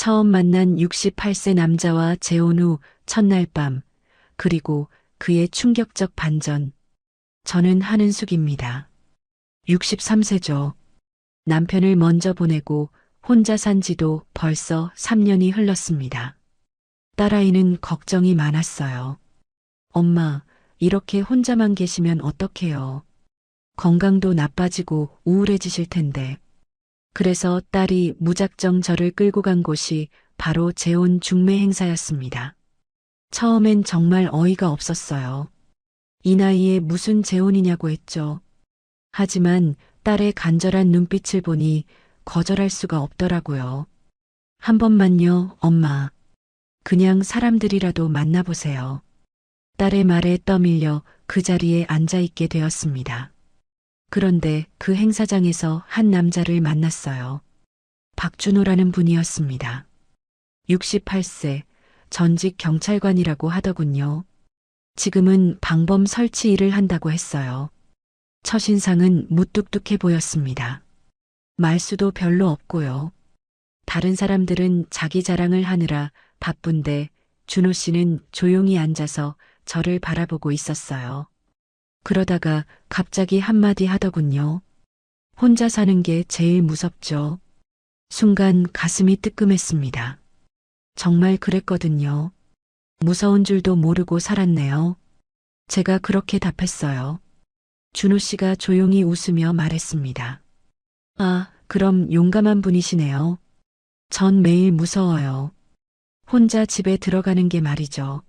처음 만난 68세 남자와 재혼 후 첫날 밤, 그리고 그의 충격적 반전. 저는 한은숙입니다. 63세죠. 남편을 먼저 보내고 혼자 산 지도 벌써 3년이 흘렀습니다. 딸아이는 걱정이 많았어요. 엄마, 이렇게 혼자만 계시면 어떡해요? 건강도 나빠지고 우울해지실 텐데. 그래서 딸이 무작정 저를 끌고 간 곳이 바로 재혼 중매 행사였습니다. 처음엔 정말 어이가 없었어요. 이 나이에 무슨 재혼이냐고 했죠. 하지만 딸의 간절한 눈빛을 보니 거절할 수가 없더라고요. 한 번만요, 엄마. 그냥 사람들이라도 만나보세요. 딸의 말에 떠밀려 그 자리에 앉아 있게 되었습니다. 그런데 그 행사장에서 한 남자를 만났어요. 박준호라는 분이었습니다. 68세, 전직 경찰관이라고 하더군요. 지금은 방범 설치 일을 한다고 했어요. 첫인상은 무뚝뚝해 보였습니다. 말수도 별로 없고요. 다른 사람들은 자기 자랑을 하느라 바쁜데 준호 씨는 조용히 앉아서 저를 바라보고 있었어요. 그러다가 갑자기 한마디 하더군요. 혼자 사는 게 제일 무섭죠. 순간 가슴이 뜨끔했습니다. 정말 그랬거든요. 무서운 줄도 모르고 살았네요. 제가 그렇게 답했어요. 준호 씨가 조용히 웃으며 말했습니다. 아, 그럼 용감한 분이시네요. 전 매일 무서워요. 혼자 집에 들어가는 게 말이죠.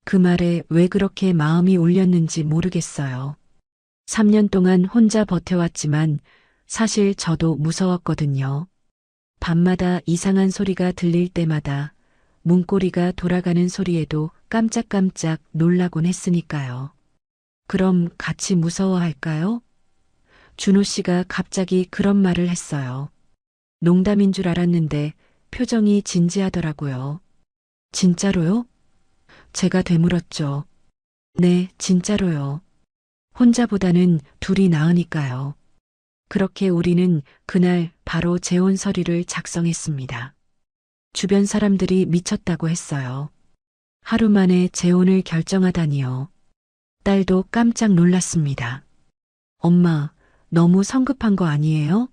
그 말에 왜 그렇게 마음이 울렸는지 모르겠어요. 3년 동안 혼자 버텨왔지만 사실 저도 무서웠거든요. 밤마다 이상한 소리가 들릴 때마다 문고리가 돌아가는 소리에도 깜짝깜짝 놀라곤 했으니까요. 그럼 같이 무서워할까요? 준호 씨가 갑자기 그런 말을 했어요. 농담인 줄 알았는데 표정이 진지하더라고요. 진짜로요? 제가 되물었죠. 네, 진짜로요. 혼자보다는 둘이 나으니까요. 그렇게 우리는 그날 바로 재혼 서류를 작성했습니다. 주변 사람들이 미쳤다고 했어요. 하루 만에 재혼을 결정하다니요. 딸도 깜짝 놀랐습니다. 엄마, 너무 성급한 거 아니에요?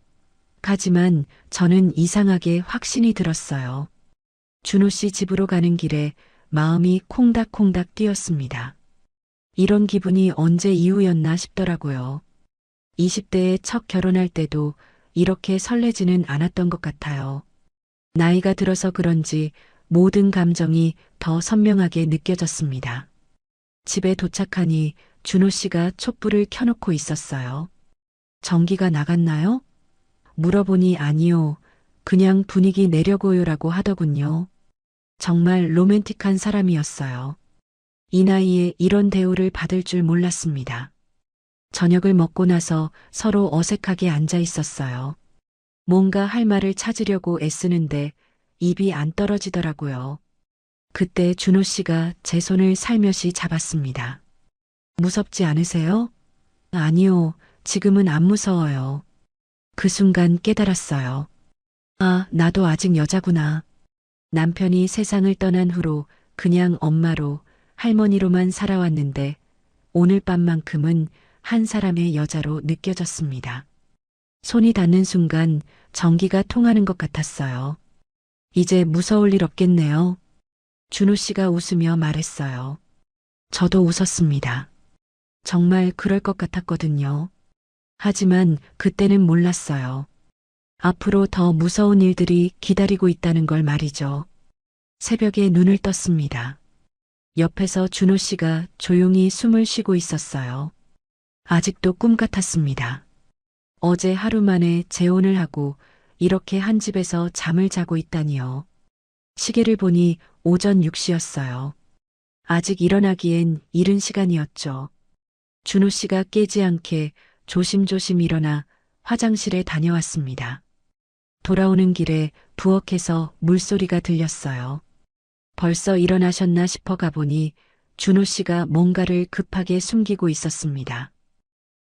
하지만 저는 이상하게 확신이 들었어요. 준호 씨 집으로 가는 길에 마음이 콩닥콩닥 뛰었습니다. 이런 기분이 언제 이후였나 싶더라고요. 20대에 첫 결혼할 때도 이렇게 설레지는 않았던 것 같아요. 나이가 들어서 그런지 모든 감정이 더 선명하게 느껴졌습니다. 집에 도착하니 준호 씨가 촛불을 켜놓고 있었어요. 전기가 나갔나요? 물어보니 아니요. 그냥 분위기 내려고요라고 하더군요. 정말 로맨틱한 사람이었어요. 이 나이에 이런 대우를 받을 줄 몰랐습니다. 저녁을 먹고 나서 서로 어색하게 앉아 있었어요. 뭔가 할 말을 찾으려고 애쓰는데 입이 안 떨어지더라고요. 그때 준호 씨가 제 손을 살며시 잡았습니다. 무섭지 않으세요? 아니요, 지금은 안 무서워요. 그 순간 깨달았어요. 아, 나도 아직 여자구나. 남편이 세상을 떠난 후로 그냥 엄마로, 할머니로만 살아왔는데 오늘 밤만큼은 한 사람의 여자로 느껴졌습니다. 손이 닿는 순간 전기가 통하는 것 같았어요. 이제 무서울 일 없겠네요. 준호 씨가 웃으며 말했어요. 저도 웃었습니다. 정말 그럴 것 같았거든요. 하지만 그때는 몰랐어요. 앞으로 더 무서운 일들이 기다리고 있다는 걸 말이죠. 새벽에 눈을 떴습니다. 옆에서 준호 씨가 조용히 숨을 쉬고 있었어요. 아직도 꿈 같았습니다. 어제 하루 만에 재혼을 하고 이렇게 한 집에서 잠을 자고 있다니요. 시계를 보니 오전 6시였어요. 아직 일어나기엔 이른 시간이었죠. 준호 씨가 깨지 않게 조심조심 일어나 화장실에 다녀왔습니다. 돌아오는 길에 부엌에서 물소리가 들렸어요. 벌써 일어나셨나 싶어 가보니 준호 씨가 뭔가를 급하게 숨기고 있었습니다.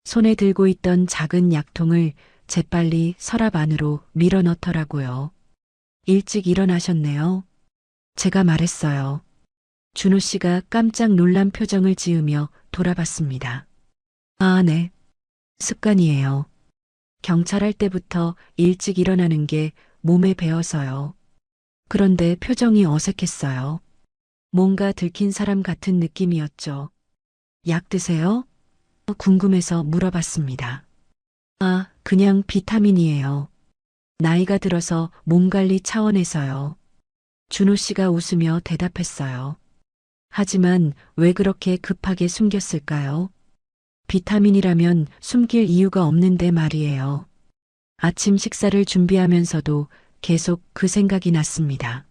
손에 들고 있던 작은 약통을 재빨리 서랍 안으로 밀어 넣더라고요. 일찍 일어나셨네요. 제가 말했어요. 준호 씨가 깜짝 놀란 표정을 지으며 돌아봤습니다. 아, 네. 습관이에요. 경찰할 때부터 일찍 일어나는 게 몸에 배어서요. 그런데 표정이 어색했어요. 뭔가 들킨 사람 같은 느낌이었죠. 약 드세요? 궁금해서 물어봤습니다. 아, 그냥 비타민이에요. 나이가 들어서 몸 관리 차원에서요. 준호 씨가 웃으며 대답했어요. 하지만 왜 그렇게 급하게 숨겼을까요? 비타민이라면 숨길 이유가 없는데 말이에요. 아침 식사를 준비하면서도 계속 그 생각이 났습니다.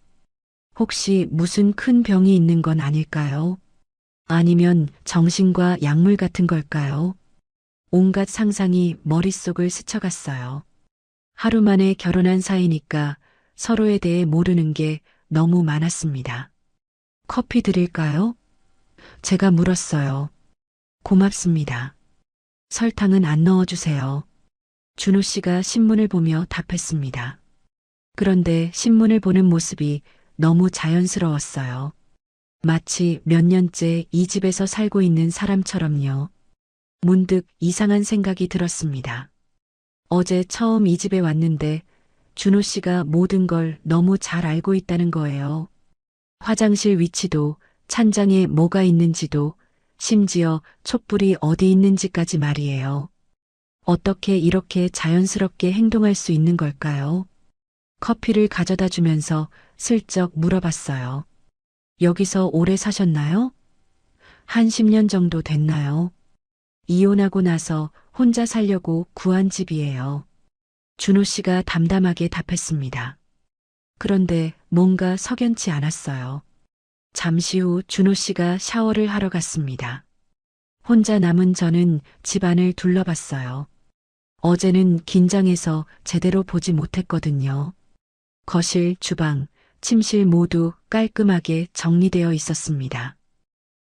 혹시 무슨 큰 병이 있는 건 아닐까요? 아니면 정신과 약물 같은 걸까요? 온갖 상상이 머릿속을 스쳐갔어요. 하루 만에 결혼한 사이니까 서로에 대해 모르는 게 너무 많았습니다. 커피 드릴까요? 제가 물었어요. 고맙습니다. 설탕은 안 넣어주세요. 준호 씨가 신문을 보며 답했습니다. 그런데 신문을 보는 모습이 너무 자연스러웠어요. 마치 몇 년째 이 집에서 살고 있는 사람처럼요. 문득 이상한 생각이 들었습니다. 어제 처음 이 집에 왔는데 준호 씨가 모든 걸 너무 잘 알고 있다는 거예요. 화장실 위치도, 찬장에 뭐가 있는지도, 심지어 촛불이 어디 있는지까지 말이에요. 어떻게 이렇게 자연스럽게 행동할 수 있는 걸까요? 커피를 가져다 주면서 슬쩍 물어봤어요. 여기서 오래 사셨나요? 한 10년 정도 됐나요? 이혼하고 나서 혼자 살려고 구한 집이에요. 준호 씨가 담담하게 답했습니다. 그런데 뭔가 석연치 않았어요. 잠시 후 준호 씨가 샤워를 하러 갔습니다. 혼자 남은 저는 집안을 둘러봤어요. 어제는 긴장해서 제대로 보지 못했거든요. 거실, 주방, 침실 모두 깔끔하게 정리되어 있었습니다.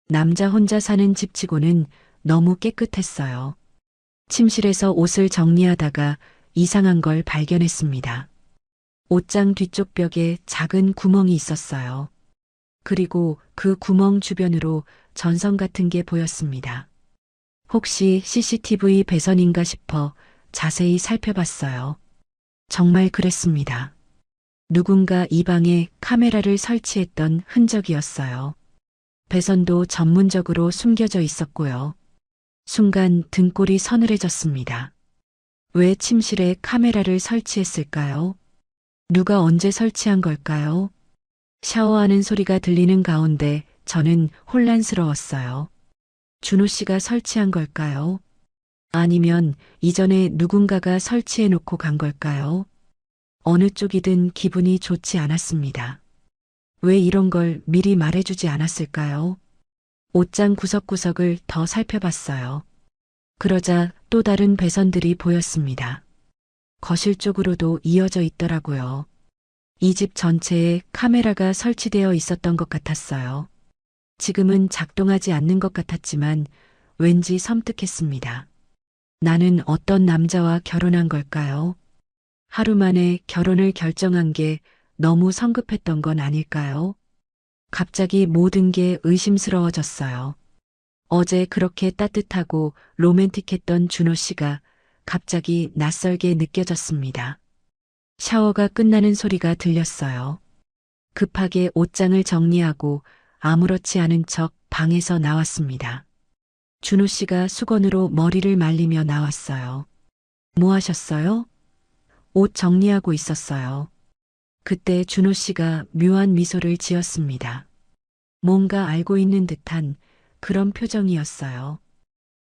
남자 혼자 사는 집치고는 너무 깨끗했어요. 침실에서 옷을 정리하다가 이상한 걸 발견했습니다. 옷장 뒤쪽 벽에 작은 구멍이 있었어요. 그리고 그 구멍 주변으로 전선 같은 게 보였습니다. 혹시 CCTV 배선인가 싶어 자세히 살펴봤어요. 정말 그랬습니다. 누군가 이 방에 카메라를 설치했던 흔적이었어요. 배선도 전문적으로 숨겨져 있었고요. 순간 등골이 서늘해졌습니다. 왜 침실에 카메라를 설치했을까요? 누가 언제 설치한 걸까요? 샤워하는 소리가 들리는 가운데 저는 혼란스러웠어요. 준호 씨가 설치한 걸까요? 아니면 이전에 누군가가 설치해 놓고 간 걸까요? 어느 쪽이든 기분이 좋지 않았습니다. 왜 이런 걸 미리 말해주지 않았을까요? 옷장 구석구석을 더 살펴봤어요. 그러자 또 다른 배선들이 보였습니다. 거실 쪽으로도 이어져 있더라고요. 이 집 전체에 카메라가 설치되어 있었던 것 같았어요. 지금은 작동하지 않는 것 같았지만 왠지 섬뜩했습니다. 나는 어떤 남자와 결혼한 걸까요? 하루 만에 결혼을 결정한 게 너무 성급했던 건 아닐까요? 갑자기 모든 게 의심스러워졌어요. 어제 그렇게 따뜻하고 로맨틱했던 준호 씨가 갑자기 낯설게 느껴졌습니다. 샤워가 끝나는 소리가 들렸어요. 급하게 옷장을 정리하고 아무렇지 않은 척 방에서 나왔습니다. 준호 씨가 수건으로 머리를 말리며 나왔어요. 뭐 하셨어요? 옷 정리하고 있었어요. 그때 준호 씨가 묘한 미소를 지었습니다. 뭔가 알고 있는 듯한 그런 표정이었어요.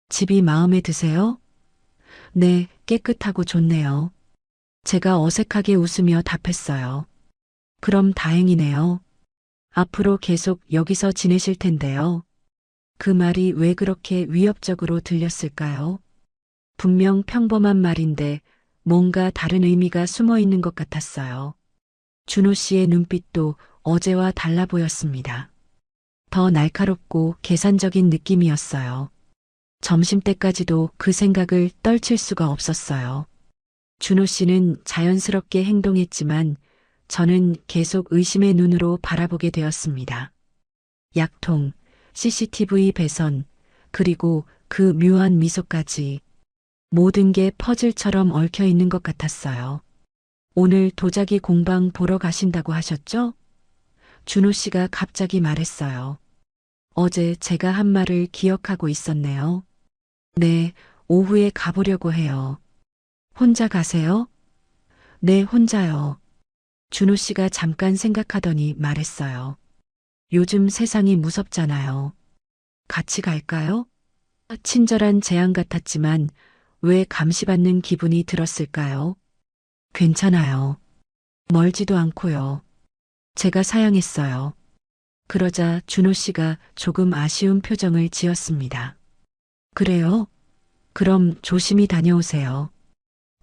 집이 마음에 드세요? 네, 깨끗하고 좋네요. 제가 어색하게 웃으며 답했어요. 그럼 다행이네요. 앞으로 계속 여기서 지내실 텐데요. 그 말이 왜 그렇게 위협적으로 들렸을까요? 분명 평범한 말인데 뭔가 다른 의미가 숨어 있는 것 같았어요. 준호 씨의 눈빛도 어제와 달라 보였습니다. 더 날카롭고 계산적인 느낌이었어요. 점심때까지도 그 생각을 떨칠 수가 없었어요. 준호 씨는 자연스럽게 행동했지만 저는 계속 의심의 눈으로 바라보게 되었습니다. 약통, CCTV 배선, 그리고 그 묘한 미소까지 모든 게 퍼즐처럼 얽혀 있는 것 같았어요. 오늘 도자기 공방 보러 가신다고 하셨죠? 준호 씨가 갑자기 말했어요. 어제 제가 한 말을 기억하고 있었네요. 네, 오후에 가보려고 해요. 혼자 가세요? 네, 혼자요. 준호 씨가 잠깐 생각하더니 말했어요. 요즘 세상이 무섭잖아요. 같이 갈까요? 친절한 제안 같았지만 왜 감시받는 기분이 들었을까요? 괜찮아요. 멀지도 않고요. 제가 사양했어요. 그러자 준호 씨가 조금 아쉬운 표정을 지었습니다. 그래요? 그럼 조심히 다녀오세요.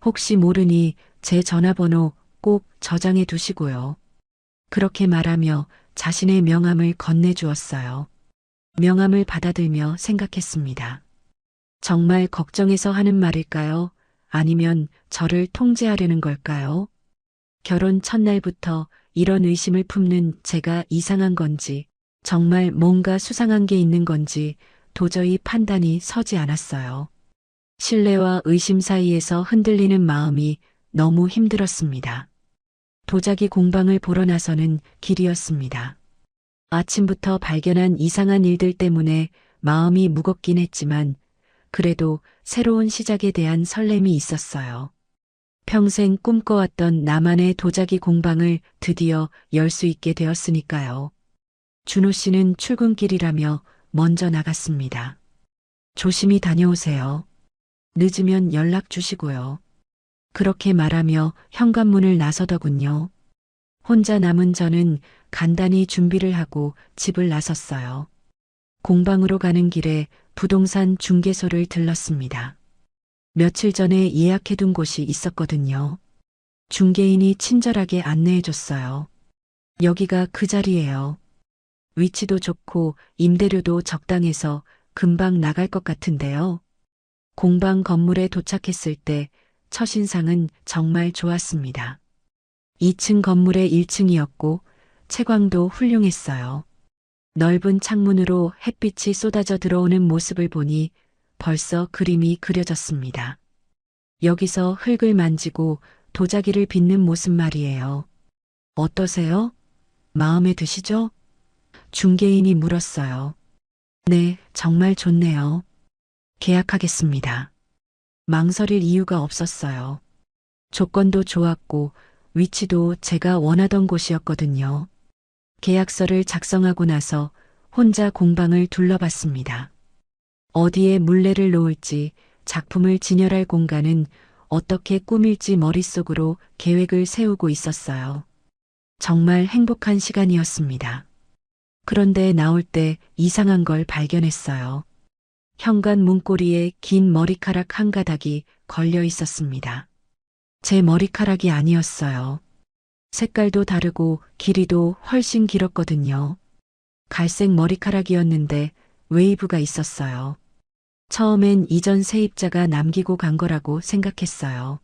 혹시 모르니 제 전화번호 꼭 저장해 두시고요. 그렇게 말하며 자신의 명함을 건네주었어요. 명함을 받아들며 생각했습니다. 정말 걱정해서 하는 말일까요? 아니면 저를 통제하려는 걸까요? 결혼 첫날부터 이런 의심을 품는 제가 이상한 건지, 정말 뭔가 수상한 게 있는 건지 도저히 판단이 서지 않았어요. 신뢰와 의심 사이에서 흔들리는 마음이 너무 힘들었습니다. 도자기 공방을 보러 나서는 길이었습니다. 아침부터 발견한 이상한 일들 때문에 마음이 무겁긴 했지만 그래도 새로운 시작에 대한 설렘이 있었어요. 평생 꿈꿔왔던 나만의 도자기 공방을 드디어 열 수 있게 되었으니까요. 준호 씨는 출근길이라며 먼저 나갔습니다. 조심히 다녀오세요. 늦으면 연락 주시고요. 그렇게 말하며 현관문을 나서더군요. 혼자 남은 저는 간단히 준비를 하고 집을 나섰어요. 공방으로 가는 길에 부동산 중개소를 들렀습니다. 며칠 전에 예약해둔 곳이 있었거든요. 중개인이 친절하게 안내해줬어요. 여기가 그 자리예요. 위치도 좋고 임대료도 적당해서 금방 나갈 것 같은데요. 공방 건물에 도착했을 때 첫인상은 정말 좋았습니다. 2층 건물의 1층이었고 채광도 훌륭했어요. 넓은 창문으로 햇빛이 쏟아져 들어오는 모습을 보니 벌써 그림이 그려졌습니다. 여기서 흙을 만지고 도자기를 빚는 모습 말이에요. 어떠세요? 마음에 드시죠? 중개인이 물었어요. 네, 정말 좋네요. 계약하겠습니다. 망설일 이유가 없었어요. 조건도 좋았고 위치도 제가 원하던 곳이었거든요. 계약서를 작성하고 나서 혼자 공방을 둘러봤습니다. 어디에 물레를 놓을지, 작품을 진열할 공간은 어떻게 꾸밀지 머릿속으로 계획을 세우고 있었어요. 정말 행복한 시간이었습니다. 그런데 나올 때 이상한 걸 발견했어요. 현관 문고리에 긴 머리카락 한 가닥이 걸려 있었습니다. 제 머리카락이 아니었어요. 색깔도 다르고 길이도 훨씬 길었거든요. 갈색 머리카락이었는데 웨이브가 있었어요. 처음엔 이전 세입자가 남기고 간 거라고 생각했어요.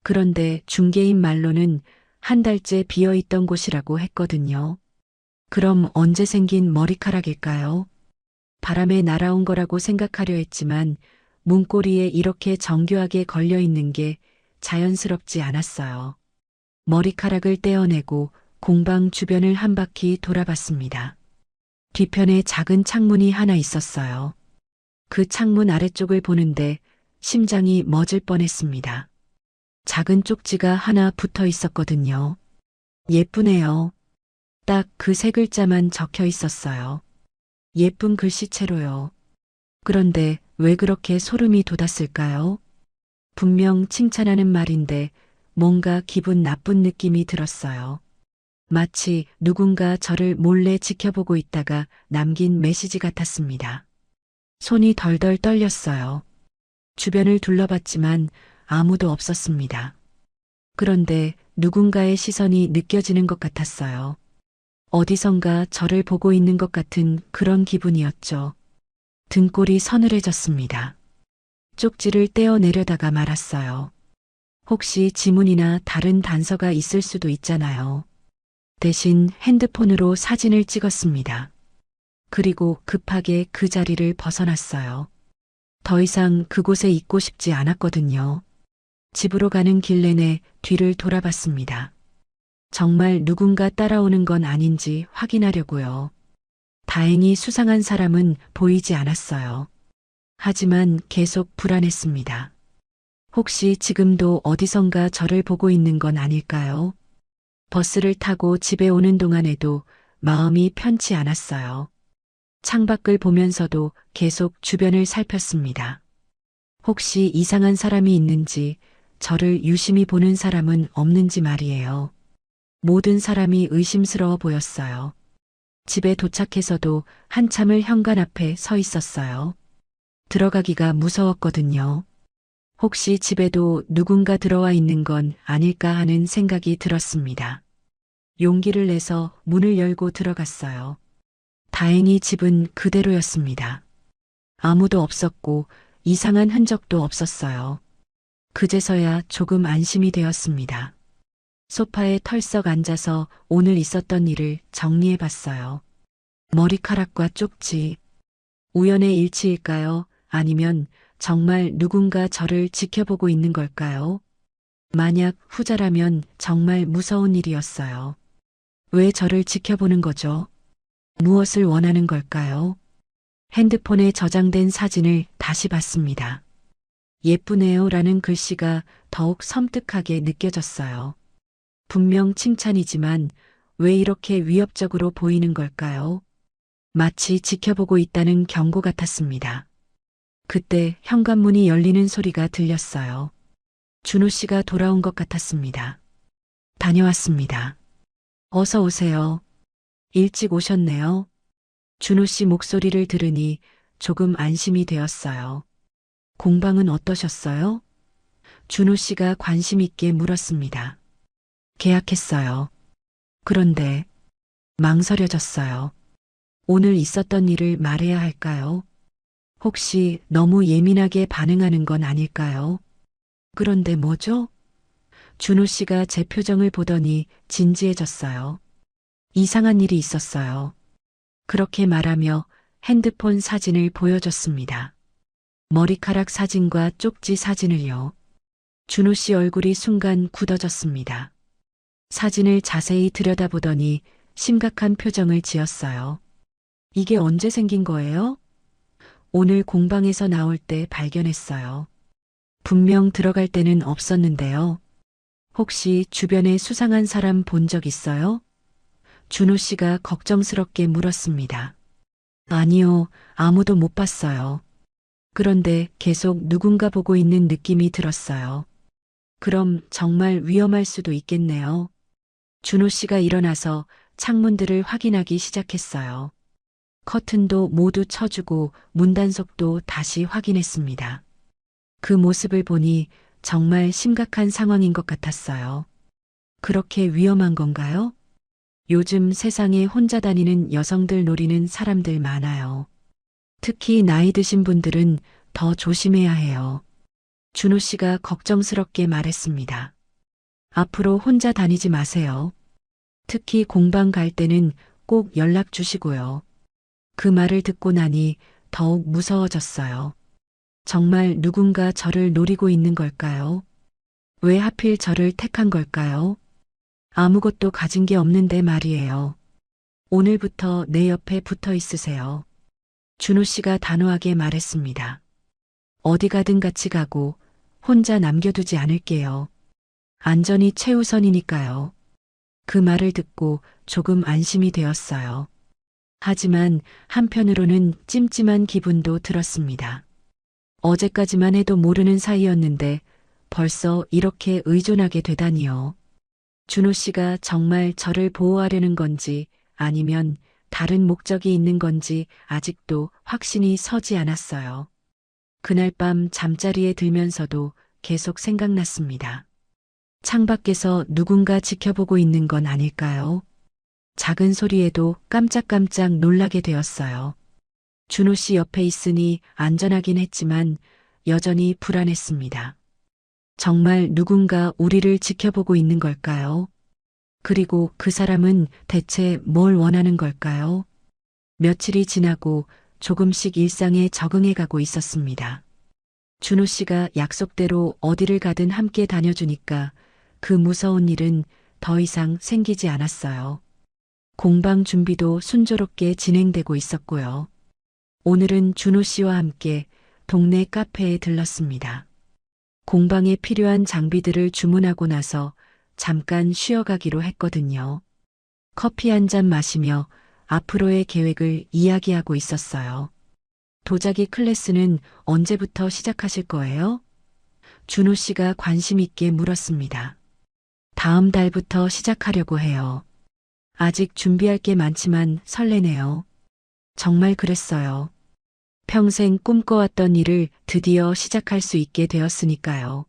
그런데 중개인 말로는 한 달째 비어있던 곳이라고 했거든요. 그럼 언제 생긴 머리카락일까요? 바람에 날아온 거라고 생각하려 했지만 문고리에 이렇게 정교하게 걸려 있는 게 자연스럽지 않았어요. 머리카락을 떼어내고 공방 주변을 한 바퀴 돌아봤습니다. 뒤편에 작은 창문이 하나 있었어요. 그 창문 아래쪽을 보는데 심장이 멎을 뻔했습니다. 작은 쪽지가 하나 붙어 있었거든요. 예쁘네요. 딱 그 세 글자만 적혀 있었어요. 예쁜 글씨체로요. 그런데 왜 그렇게 소름이 돋았을까요? 분명 칭찬하는 말인데 뭔가 기분 나쁜 느낌이 들었어요. 마치 누군가 저를 몰래 지켜보고 있다가 남긴 메시지 같았습니다. 손이 덜덜 떨렸어요. 주변을 둘러봤지만 아무도 없었습니다. 그런데 누군가의 시선이 느껴지는 것 같았어요. 어디선가 저를 보고 있는 것 같은 그런 기분이었죠. 등골이 서늘해졌습니다. 쪽지를 떼어내려다가 말았어요. 혹시 지문이나 다른 단서가 있을 수도 있잖아요. 대신 핸드폰으로 사진을 찍었습니다. 그리고 급하게 그 자리를 벗어났어요. 더 이상 그곳에 있고 싶지 않았거든요. 집으로 가는 길 내내 뒤를 돌아봤습니다. 정말 누군가 따라오는 건 아닌지 확인하려고요. 다행히 수상한 사람은 보이지 않았어요. 하지만 계속 불안했습니다. 혹시 지금도 어디선가 저를 보고 있는 건 아닐까요? 버스를 타고 집에 오는 동안에도 마음이 편치 않았어요. 창밖을 보면서도 계속 주변을 살폈습니다. 혹시 이상한 사람이 있는지, 저를 유심히 보는 사람은 없는지 말이에요. 모든 사람이 의심스러워 보였어요. 집에 도착해서도 한참을 현관 앞에 서 있었어요. 들어가기가 무서웠거든요. 혹시 집에도 누군가 들어와 있는 건 아닐까 하는 생각이 들었습니다. 용기를 내서 문을 열고 들어갔어요. 다행히 집은 그대로였습니다. 아무도 없었고 이상한 흔적도 없었어요. 그제서야 조금 안심이 되었습니다. 소파에 털썩 앉아서 오늘 있었던 일을 정리해 봤어요. 머리카락과 쪽지. 우연의 일치일까요? 아니면 정말 누군가 저를 지켜보고 있는 걸까요? 만약 후자라면 정말 무서운 일이었어요. 왜 저를 지켜보는 거죠? 무엇을 원하는 걸까요? 핸드폰에 저장된 사진을 다시 봤습니다. 예쁘네요 라는 글씨가 더욱 섬뜩하게 느껴졌어요. 분명 칭찬이지만 왜 이렇게 위협적으로 보이는 걸까요? 마치 지켜보고 있다는 경고 같았습니다. 그때 현관문이 열리는 소리가 들렸어요. 준호 씨가 돌아온 것 같았습니다. 다녀왔습니다. 어서 오세요. 일찍 오셨네요. 준호 씨 목소리를 들으니 조금 안심이 되었어요. 공방은 어떠셨어요? 준호 씨가 관심 있게 물었습니다. 계약했어요. 그런데 망설여졌어요. 오늘 있었던 일을 말해야 할까요? 혹시 너무 예민하게 반응하는 건 아닐까요? 그런데 뭐죠? 준호 씨가 제 표정을 보더니 진지해졌어요. 이상한 일이 있었어요. 그렇게 말하며 핸드폰 사진을 보여줬습니다. 머리카락 사진과 쪽지 사진을요. 준호 씨 얼굴이 순간 굳어졌습니다. 사진을 자세히 들여다보더니 심각한 표정을 지었어요. 이게 언제 생긴 거예요? 오늘 공방에서 나올 때 발견했어요. 분명 들어갈 때는 없었는데요. 혹시 주변에 수상한 사람 본 적 있어요? 준호 씨가 걱정스럽게 물었습니다. 아니요, 아무도 못 봤어요. 그런데 계속 누군가 보고 있는 느낌이 들었어요. 그럼 정말 위험할 수도 있겠네요. 준호 씨가 일어나서 창문들을 확인하기 시작했어요. 커튼도 모두 쳐주고 문단속도 다시 확인했습니다. 그 모습을 보니 정말 심각한 상황인 것 같았어요. 그렇게 위험한 건가요? 요즘 세상에 혼자 다니는 여성들 노리는 사람들 많아요. 특히 나이 드신 분들은 더 조심해야 해요. 준호 씨가 걱정스럽게 말했습니다. 앞으로 혼자 다니지 마세요. 특히 공방 갈 때는 꼭 연락 주시고요. 그 말을 듣고 나니 더욱 무서워졌어요. 정말 누군가 저를 노리고 있는 걸까요? 왜 하필 저를 택한 걸까요? 아무것도 가진 게 없는데 말이에요. 오늘부터 내 옆에 붙어 있으세요. 준호 씨가 단호하게 말했습니다. 어디 가든 같이 가고 혼자 남겨두지 않을게요. 안전이 최우선이니까요. 그 말을 듣고 조금 안심이 되었어요. 하지만 한편으로는 찜찜한 기분도 들었습니다. 어제까지만 해도 모르는 사이였는데 벌써 이렇게 의존하게 되다니요. 준호 씨가 정말 저를 보호하려는 건지 아니면 다른 목적이 있는 건지 아직도 확신이 서지 않았어요. 그날 밤 잠자리에 들면서도 계속 생각났습니다. 창밖에서 누군가 지켜보고 있는 건 아닐까요? 작은 소리에도 깜짝깜짝 놀라게 되었어요. 준호 씨 옆에 있으니 안전하긴 했지만 여전히 불안했습니다. 정말 누군가 우리를 지켜보고 있는 걸까요? 그리고 그 사람은 대체 뭘 원하는 걸까요? 며칠이 지나고 조금씩 일상에 적응해 가고 있었습니다. 준호 씨가 약속대로 어디를 가든 함께 다녀주니까 그 무서운 일은 더 이상 생기지 않았어요. 공방 준비도 순조롭게 진행되고 있었고요. 오늘은 준호 씨와 함께 동네 카페에 들렀습니다. 공방에 필요한 장비들을 주문하고 나서 잠깐 쉬어가기로 했거든요. 커피 한 잔 마시며 앞으로의 계획을 이야기하고 있었어요. 도자기 클래스는 언제부터 시작하실 거예요? 준호 씨가 관심 있게 물었습니다. 다음 달부터 시작하려고 해요. 아직 준비할 게 많지만 설레네요. 정말 그랬어요. 평생 꿈꿔왔던 일을 드디어 시작할 수 있게 되었으니까요.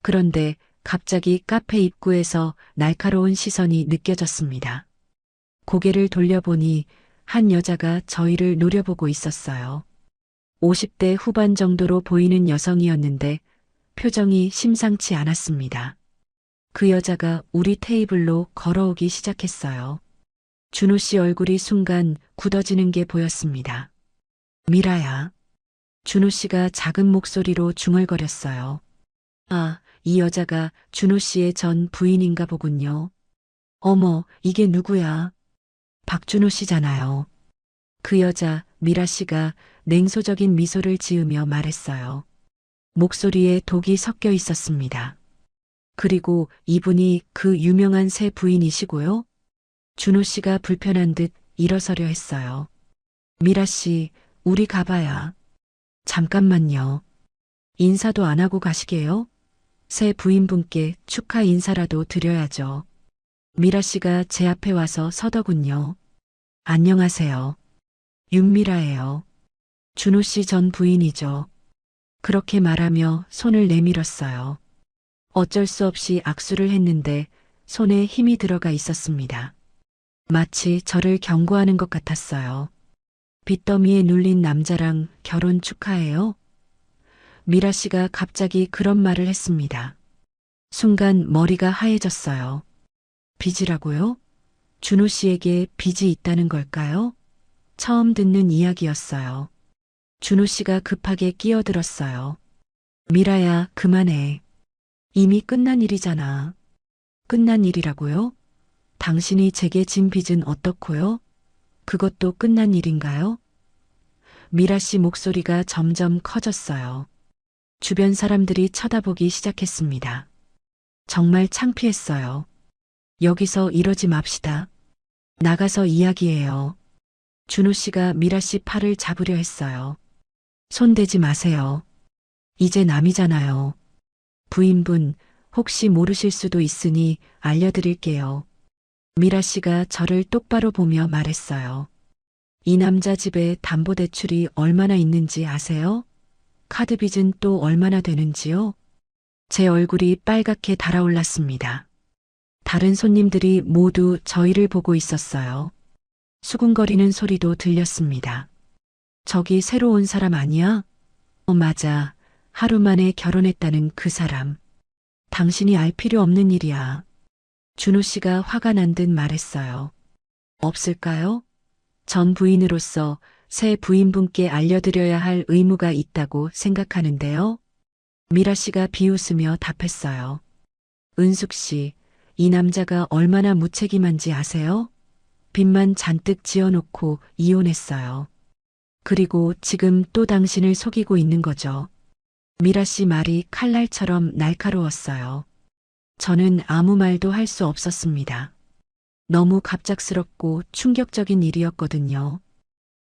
그런데 갑자기 카페 입구에서 날카로운 시선이 느껴졌습니다. 고개를 돌려보니 한 여자가 저희를 노려보고 있었어요. 50대 후반 정도로 보이는 여성이었는데 표정이 심상치 않았습니다. 그 여자가 우리 테이블로 걸어오기 시작했어요. 준호 씨 얼굴이 순간 굳어지는 게 보였습니다. 미라야. 준호 씨가 작은 목소리로 중얼거렸어요. 아, 이 여자가 준호 씨의 전 부인인가 보군요. 어머, 이게 누구야? 박준호 씨잖아요. 그 여자, 미라 씨가 냉소적인 미소를 지으며 말했어요. 목소리에 독이 섞여 있었습니다. 그리고 이분이 그 유명한 새 부인이시고요. 준호 씨가 불편한 듯 일어서려 했어요. 미라 씨, 우리 가봐야. 잠깐만요. 인사도 안 하고 가시게요? 새 부인분께 축하 인사라도 드려야죠. 미라 씨가 제 앞에 와서 서더군요. 안녕하세요. 윤미라예요. 준호 씨 전 부인이죠. 그렇게 말하며 손을 내밀었어요. 어쩔 수 없이 악수를 했는데 손에 힘이 들어가 있었습니다. 마치 저를 경고하는 것 같았어요. 빚더미에 눌린 남자랑 결혼 축하해요? 미라 씨가 갑자기 그런 말을 했습니다. 순간 머리가 하얘졌어요. 빚이라고요? 준호 씨에게 빚이 있다는 걸까요? 처음 듣는 이야기였어요. 준호 씨가 급하게 끼어들었어요. 미라야, 그만해. 이미 끝난 일이잖아. 끝난 일이라고요? 당신이 제게 진 빚은 어떻고요? 그것도 끝난 일인가요? 미라 씨 목소리가 점점 커졌어요. 주변 사람들이 쳐다보기 시작했습니다. 정말 창피했어요. 여기서 이러지 맙시다. 나가서 이야기해요. 준호 씨가 미라 씨 팔을 잡으려 했어요. 손대지 마세요. 이제 남이잖아요. 부인분, 혹시 모르실 수도 있으니 알려드릴게요. 미라 씨가 저를 똑바로 보며 말했어요. 이 남자 집에 담보대출이 얼마나 있는지 아세요? 카드빚은 또 얼마나 되는지요? 제 얼굴이 빨갛게 달아올랐습니다. 다른 손님들이 모두 저희를 보고 있었어요. 수군거리는 소리도 들렸습니다. 저기 새로 온 사람 아니야? 맞아. 하루 만에 결혼했다는 그 사람. 당신이 알 필요 없는 일이야. 준호 씨가 화가 난 듯 말했어요. 없을까요? 전 부인으로서 새 부인분께 알려드려야 할 의무가 있다고 생각하는데요. 미라 씨가 비웃으며 답했어요. 은숙 씨, 이 남자가 얼마나 무책임한지 아세요? 빚만 잔뜩 지어놓고 이혼했어요. 그리고 지금 또 당신을 속이고 있는 거죠. 미라 씨 말이 칼날처럼 날카로웠어요. 저는 아무 말도 할 수 없었습니다. 너무 갑작스럽고 충격적인 일이었거든요.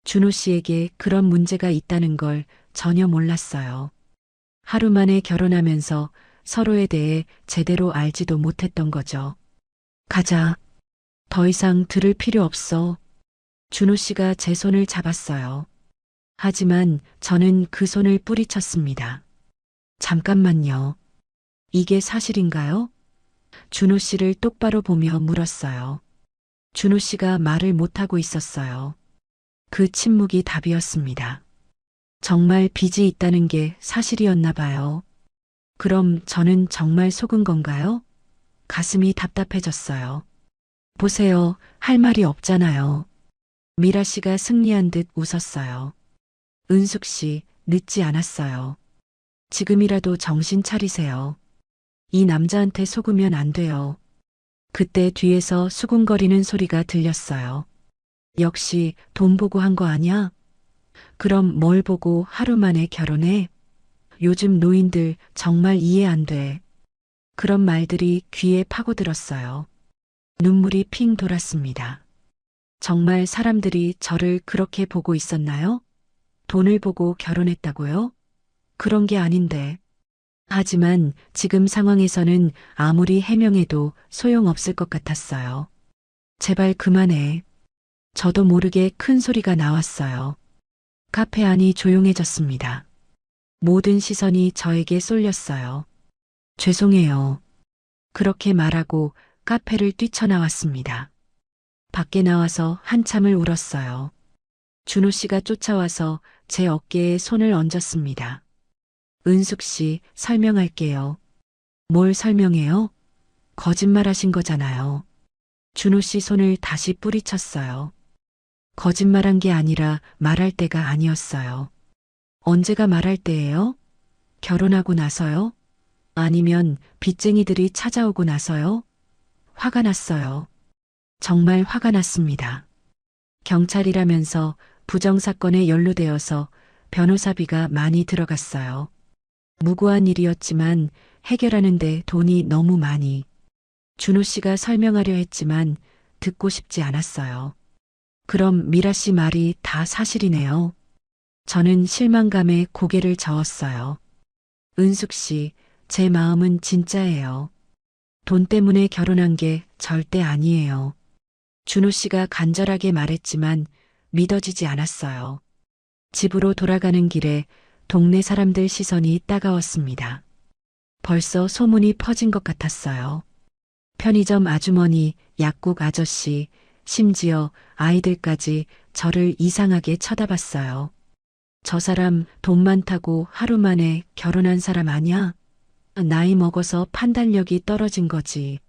준호 씨에게 그런 문제가 있다는 걸 전혀 몰랐어요. 하루 만에 결혼하면서 서로에 대해 제대로 알지도 못했던 거죠. 가자. 더 이상 들을 필요 없어. 준호 씨가 제 손을 잡았어요. 하지만 저는 그 손을 뿌리쳤습니다. 잠깐만요. 이게 사실인가요? 준호 씨를 똑바로 보며 물었어요. 준호 씨가 말을 못하고 있었어요. 그 침묵이 답이었습니다. 정말 빚이 있다는 게 사실이었나 봐요. 그럼 저는 정말 속은 건가요? 가슴이 답답해졌어요. 보세요. 할 말이 없잖아요. 미라 씨가 승리한 듯 웃었어요. 은숙 씨, 늦지 않았어요. 지금이라도 정신 차리세요. 이 남자한테 속으면 안 돼요. 그때 뒤에서 수군거리는 소리가 들렸어요. 역시 돈 보고 한 거 아니야? 그럼 뭘 보고 하루 만에 결혼해? 요즘 노인들 정말 이해 안 돼. 그런 말들이 귀에 파고들었어요. 눈물이 핑 돌았습니다. 정말 사람들이 저를 그렇게 보고 있었나요? 돈을 보고 결혼했다고요? 그런 게 아닌데. 하지만 지금 상황에서는 아무리 해명해도 소용없을 것 같았어요. 제발 그만해. 저도 모르게 큰 소리가 나왔어요. 카페 안이 조용해졌습니다. 모든 시선이 저에게 쏠렸어요. 죄송해요. 그렇게 말하고 카페를 뛰쳐나왔습니다. 밖에 나와서 한참을 울었어요. 준호 씨가 쫓아와서 제 어깨에 손을 얹었습니다. 은숙 씨, 설명할게요. 뭘 설명해요? 거짓말하신 거잖아요. 준호 씨 손을 다시 뿌리쳤어요. 거짓말한 게 아니라 말할 때가 아니었어요. 언제가 말할 때예요? 결혼하고 나서요? 아니면 빚쟁이들이 찾아오고 나서요? 화가 났어요. 정말 화가 났습니다. 경찰이라면서 부정사건에 연루되어서 변호사비가 많이 들어갔어요. 무고한 일이었지만 해결하는데 돈이 너무 많이. 준호 씨가 설명하려 했지만 듣고 싶지 않았어요. 그럼 미라 씨 말이 다 사실이네요. 저는 실망감에 고개를 저었어요. 은숙 씨, 제 마음은 진짜예요. 돈 때문에 결혼한 게 절대 아니에요. 준호 씨가 간절하게 말했지만 믿어지지 않았어요. 집으로 돌아가는 길에 동네 사람들 시선이 따가웠습니다. 벌써 소문이 퍼진 것 같았어요. 편의점 아주머니, 약국 아저씨, 심지어 아이들까지 저를 이상하게 쳐다봤어요. 저 사람 돈 많다고 하루 만에 결혼한 사람 아니야? 나이 먹어서 판단력이 떨어진 거지.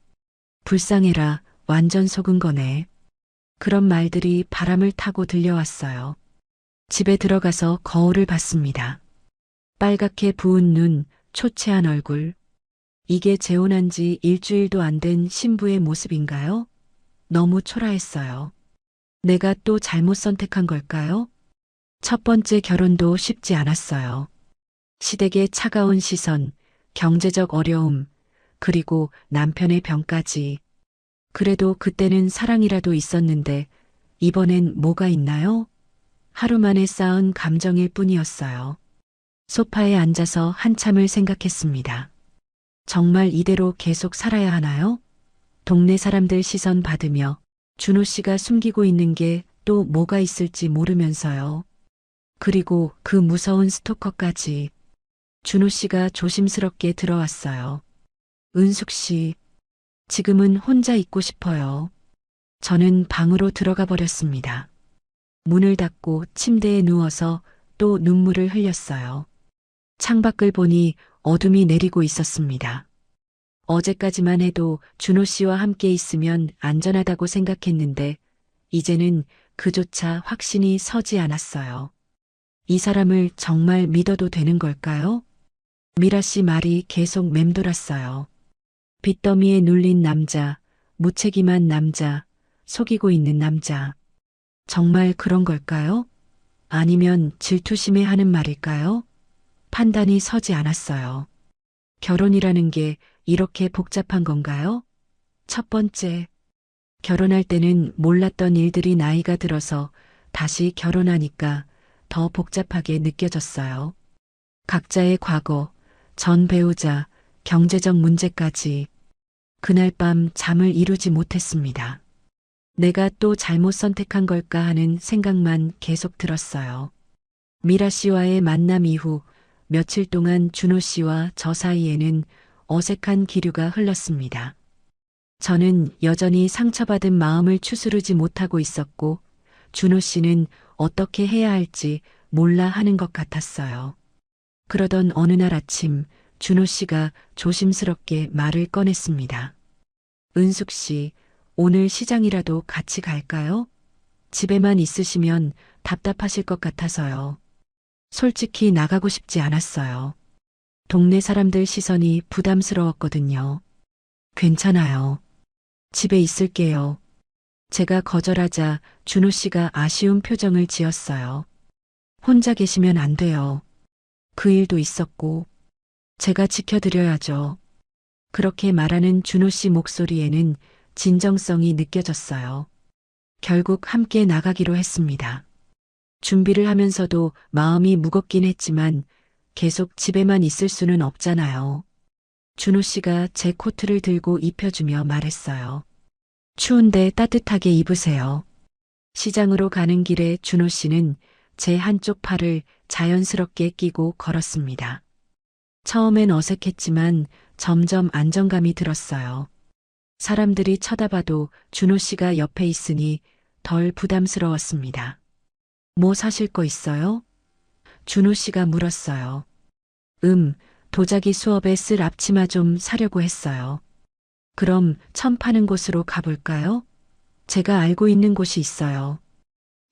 불쌍해라, 완전 속은 거네. 그런 말들이 바람을 타고 들려왔어요. 집에 들어가서 거울을 봤습니다. 빨갛게 부은 눈, 초췌한 얼굴. 이게 재혼한 지 일주일도 안 된 신부의 모습인가요? 너무 초라했어요. 내가 또 잘못 선택한 걸까요? 첫 번째 결혼도 쉽지 않았어요. 시댁의 차가운 시선, 경제적 어려움, 그리고 남편의 병까지. 그래도 그때는 사랑이라도 있었는데 이번엔 뭐가 있나요? 하루 만에 쌓은 감정일 뿐이었어요. 소파에 앉아서 한참을 생각했습니다. 정말 이대로 계속 살아야 하나요? 동네 사람들 시선 받으며 준호 씨가 숨기고 있는 게 또 뭐가 있을지 모르면서요. 그리고 그 무서운 스토커까지. 준호 씨가 조심스럽게 들어왔어요. 은숙 씨, 지금은 혼자 있고 싶어요. 저는 방으로 들어가 버렸습니다. 문을 닫고 침대에 누워서 또 눈물을 흘렸어요. 창밖을 보니 어둠이 내리고 있었습니다. 어제까지만 해도 준호 씨와 함께 있으면 안전하다고 생각했는데 이제는 그조차 확신이 서지 않았어요. 이 사람을 정말 믿어도 되는 걸까요? 미라 씨 말이 계속 맴돌았어요. 빚더미에 눌린 남자, 무책임한 남자, 속이고 있는 남자. 정말 그런 걸까요? 아니면 질투심에 하는 말일까요? 판단이 서지 않았어요. 결혼이라는 게 이렇게 복잡한 건가요? 첫 번째, 결혼할 때는 몰랐던 일들이 나이가 들어서 다시 결혼하니까 더 복잡하게 느껴졌어요. 각자의 과거, 전 배우자, 경제적 문제까지. 그날 밤 잠을 이루지 못했습니다. 내가 또 잘못 선택한 걸까 하는 생각만 계속 들었어요. 미라 씨와의 만남 이후 며칠 동안 준호 씨와 저 사이에는 어색한 기류가 흘렀습니다. 저는 여전히 상처받은 마음을 추스르지 못하고 있었고 준호 씨는 어떻게 해야 할지 몰라 하는 것 같았어요. 그러던 어느 날 아침 준호 씨가 조심스럽게 말을 꺼냈습니다. 은숙 씨, 오늘 시장이라도 같이 갈까요? 집에만 있으시면 답답하실 것 같아서요. 솔직히 나가고 싶지 않았어요. 동네 사람들 시선이 부담스러웠거든요. 괜찮아요. 집에 있을게요. 제가 거절하자 준호 씨가 아쉬운 표정을 지었어요. 혼자 계시면 안 돼요. 그 일도 있었고, 제가 지켜드려야죠. 그렇게 말하는 준호 씨 목소리에는 진정성이 느껴졌어요. 결국 함께 나가기로 했습니다. 준비를 하면서도 마음이 무겁긴 했지만 계속 집에만 있을 수는 없잖아요. 준호 씨가 제 코트를 들고 입혀주며 말했어요. 추운데 따뜻하게 입으세요. 시장으로 가는 길에 준호 씨는 제 한쪽 팔을 자연스럽게 끼고 걸었습니다. 처음엔 어색했지만 점점 안정감이 들었어요. 사람들이 쳐다봐도 준호 씨가 옆에 있으니 덜 부담스러웠습니다. 뭐 사실 거 있어요? 준호 씨가 물었어요. 도자기 수업에 쓸 앞치마 좀 사려고 했어요. 그럼 천 파는 곳으로 가볼까요? 제가 알고 있는 곳이 있어요.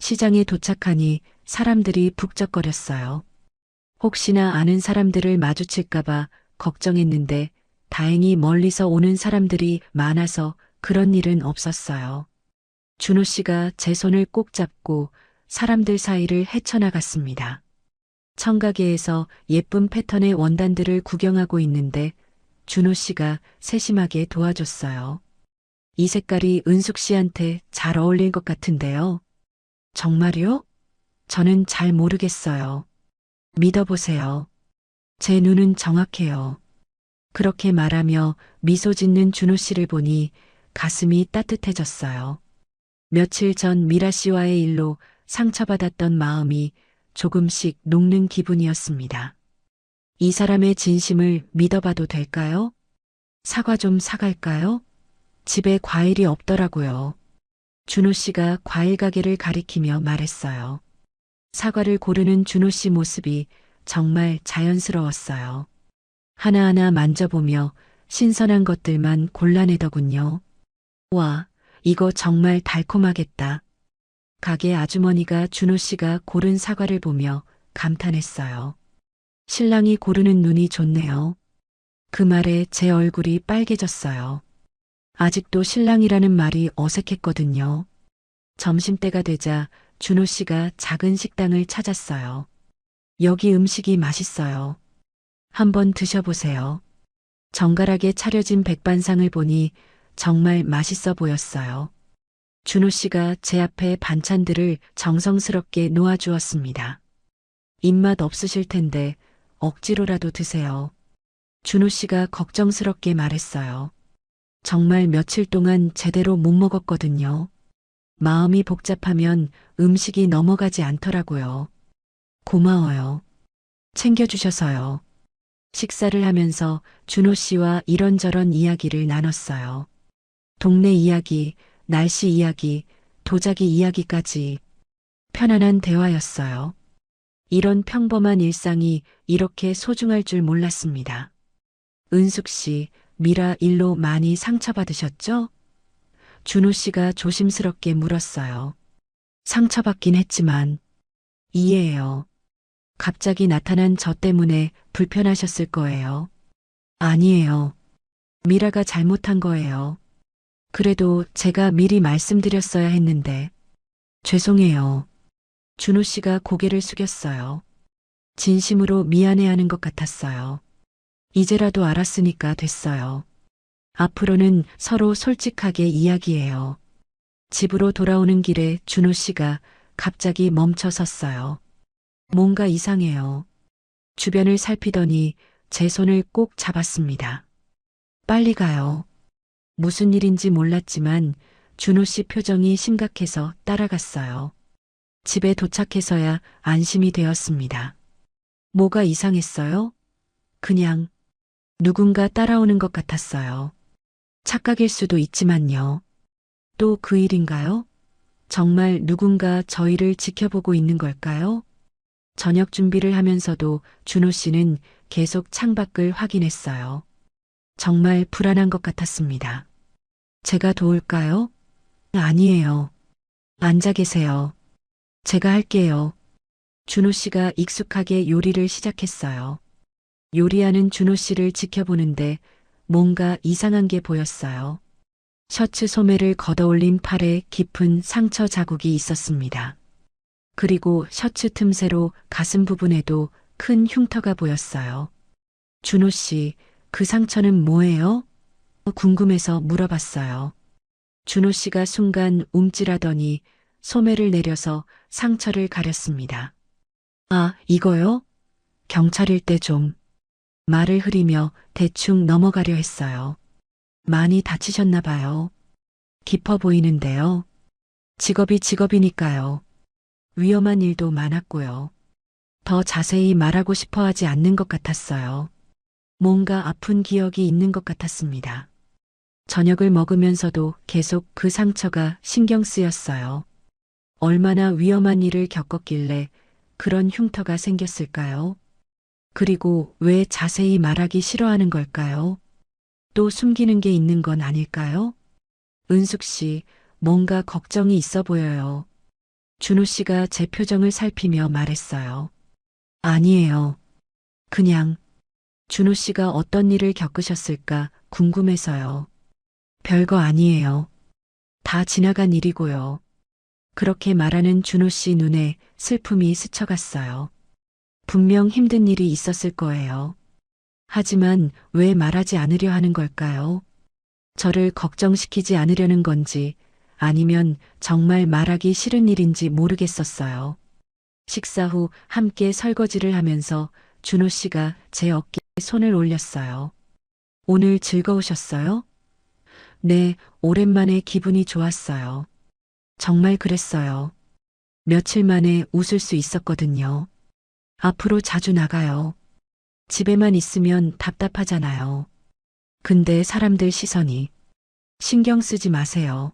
시장에 도착하니 사람들이 북적거렸어요. 혹시나 아는 사람들을 마주칠까봐 걱정했는데 다행히 멀리서 오는 사람들이 많아서 그런 일은 없었어요. 준호 씨가 제 손을 꼭 잡고 사람들 사이를 헤쳐나갔습니다. 청가게에서 예쁜 패턴의 원단들을 구경하고 있는데 준호 씨가 세심하게 도와줬어요. 이 색깔이 은숙 씨한테 잘 어울릴 것 같은데요. 정말요? 저는 잘 모르겠어요. 믿어보세요. 제 눈은 정확해요. 그렇게 말하며 미소 짓는 준호 씨를 보니 가슴이 따뜻해졌어요. 며칠 전 미라 씨와의 일로 상처받았던 마음이 조금씩 녹는 기분이었습니다. 이 사람의 진심을 믿어봐도 될까요? 사과 좀 사갈까요? 집에 과일이 없더라고요. 준호 씨가 과일 가게를 가리키며 말했어요. 사과를 고르는 준호 씨 모습이 정말 자연스러웠어요. 하나하나 만져보며 신선한 것들만 골라내더군요. 와, 이거 정말 달콤하겠다. 가게 아주머니가 준호 씨가 고른 사과를 보며 감탄했어요. 신랑이 고르는 눈이 좋네요. 그 말에 제 얼굴이 빨개졌어요. 아직도 신랑이라는 말이 어색했거든요. 점심때가 되자 준호 씨가 작은 식당을 찾았어요. 여기 음식이 맛있어요. 한번 드셔보세요. 정갈하게 차려진 백반상을 보니 정말 맛있어 보였어요. 준호 씨가 제 앞에 반찬들을 정성스럽게 놓아주었습니다. 입맛 없으실 텐데 억지로라도 드세요. 준호 씨가 걱정스럽게 말했어요. 정말 며칠 동안 제대로 못 먹었거든요. 마음이 복잡하면 음식이 넘어가지 않더라고요. 고마워요. 챙겨주셔서요. 식사를 하면서 준호 씨와 이런저런 이야기를 나눴어요. 동네 이야기, 날씨 이야기, 도자기 이야기까지 편안한 대화였어요. 이런 평범한 일상이 이렇게 소중할 줄 몰랐습니다. 은숙 씨, 미라 일로 많이 상처받으셨죠? 준호 씨가 조심스럽게 물었어요. 상처받긴 했지만 이해해요. 갑자기 나타난 저 때문에 불편하셨을 거예요. 아니에요. 미라가 잘못한 거예요. 그래도 제가 미리 말씀드렸어야 했는데 죄송해요. 준호 씨가 고개를 숙였어요. 진심으로 미안해하는 것 같았어요. 이제라도 알았으니까 됐어요. 앞으로는 서로 솔직하게 이야기해요. 집으로 돌아오는 길에 준호 씨가 갑자기 멈춰 섰어요. 뭔가 이상해요. 주변을 살피더니 제 손을 꼭 잡았습니다. 빨리 가요. 무슨 일인지 몰랐지만 준호 씨 표정이 심각해서 따라갔어요. 집에 도착해서야 안심이 되었습니다. 뭐가 이상했어요? 그냥 누군가 따라오는 것 같았어요. 착각일 수도 있지만요. 또 그 일인가요? 정말 누군가 저희를 지켜보고 있는 걸까요? 저녁 준비를 하면서도 준호 씨는 계속 창밖을 확인했어요. 정말 불안한 것 같았습니다. 제가 도울까요? 아니에요. 앉아 계세요. 제가 할게요. 준호 씨가 익숙하게 요리를 시작했어요. 요리하는 준호 씨를 지켜보는데 뭔가 이상한 게 보였어요. 셔츠 소매를 걷어올린 팔에 깊은 상처 자국이 있었습니다. 그리고 셔츠 틈새로 가슴 부분에도 큰 흉터가 보였어요. 준호 씨, 그 상처는 뭐예요? 궁금해서 물어봤어요. 준호 씨가 순간 움찔하더니 소매를 내려서 상처를 가렸습니다. 아, 이거요? 경찰일 때 좀. 말을 흐리며 대충 넘어가려 했어요. 많이 다치셨나 봐요. 깊어 보이는데요. 직업이 직업이니까요. 위험한 일도 많았고요. 더 자세히 말하고 싶어 하지 않는 것 같았어요. 뭔가 아픈 기억이 있는 것 같았습니다. 저녁을 먹으면서도 계속 그 상처가 신경 쓰였어요. 얼마나 위험한 일을 겪었길래 그런 흉터가 생겼을까요? 그리고 왜 자세히 말하기 싫어하는 걸까요? 또 숨기는 게 있는 건 아닐까요? 은숙 씨, 뭔가 걱정이 있어 보여요. 준호 씨가 제 표정을 살피며 말했어요. 아니에요. 그냥 준호 씨가 어떤 일을 겪으셨을까 궁금해서요. 별거 아니에요. 다 지나간 일이고요. 그렇게 말하는 준호 씨 눈에 슬픔이 스쳐갔어요. 분명 힘든 일이 있었을 거예요. 하지만 왜 말하지 않으려 하는 걸까요? 저를 걱정시키지 않으려는 건지 아니면 정말 말하기 싫은 일인지 모르겠었어요. 식사 후 함께 설거지를 하면서 준호 씨가 제 어깨에 손을 올렸어요. 오늘 즐거우셨어요? 네, 오랜만에 기분이 좋았어요. 정말 그랬어요. 며칠 만에 웃을 수 있었거든요. 앞으로 자주 나가요. 집에만 있으면 답답하잖아요. 근데 사람들 시선이 신경 쓰지 마세요.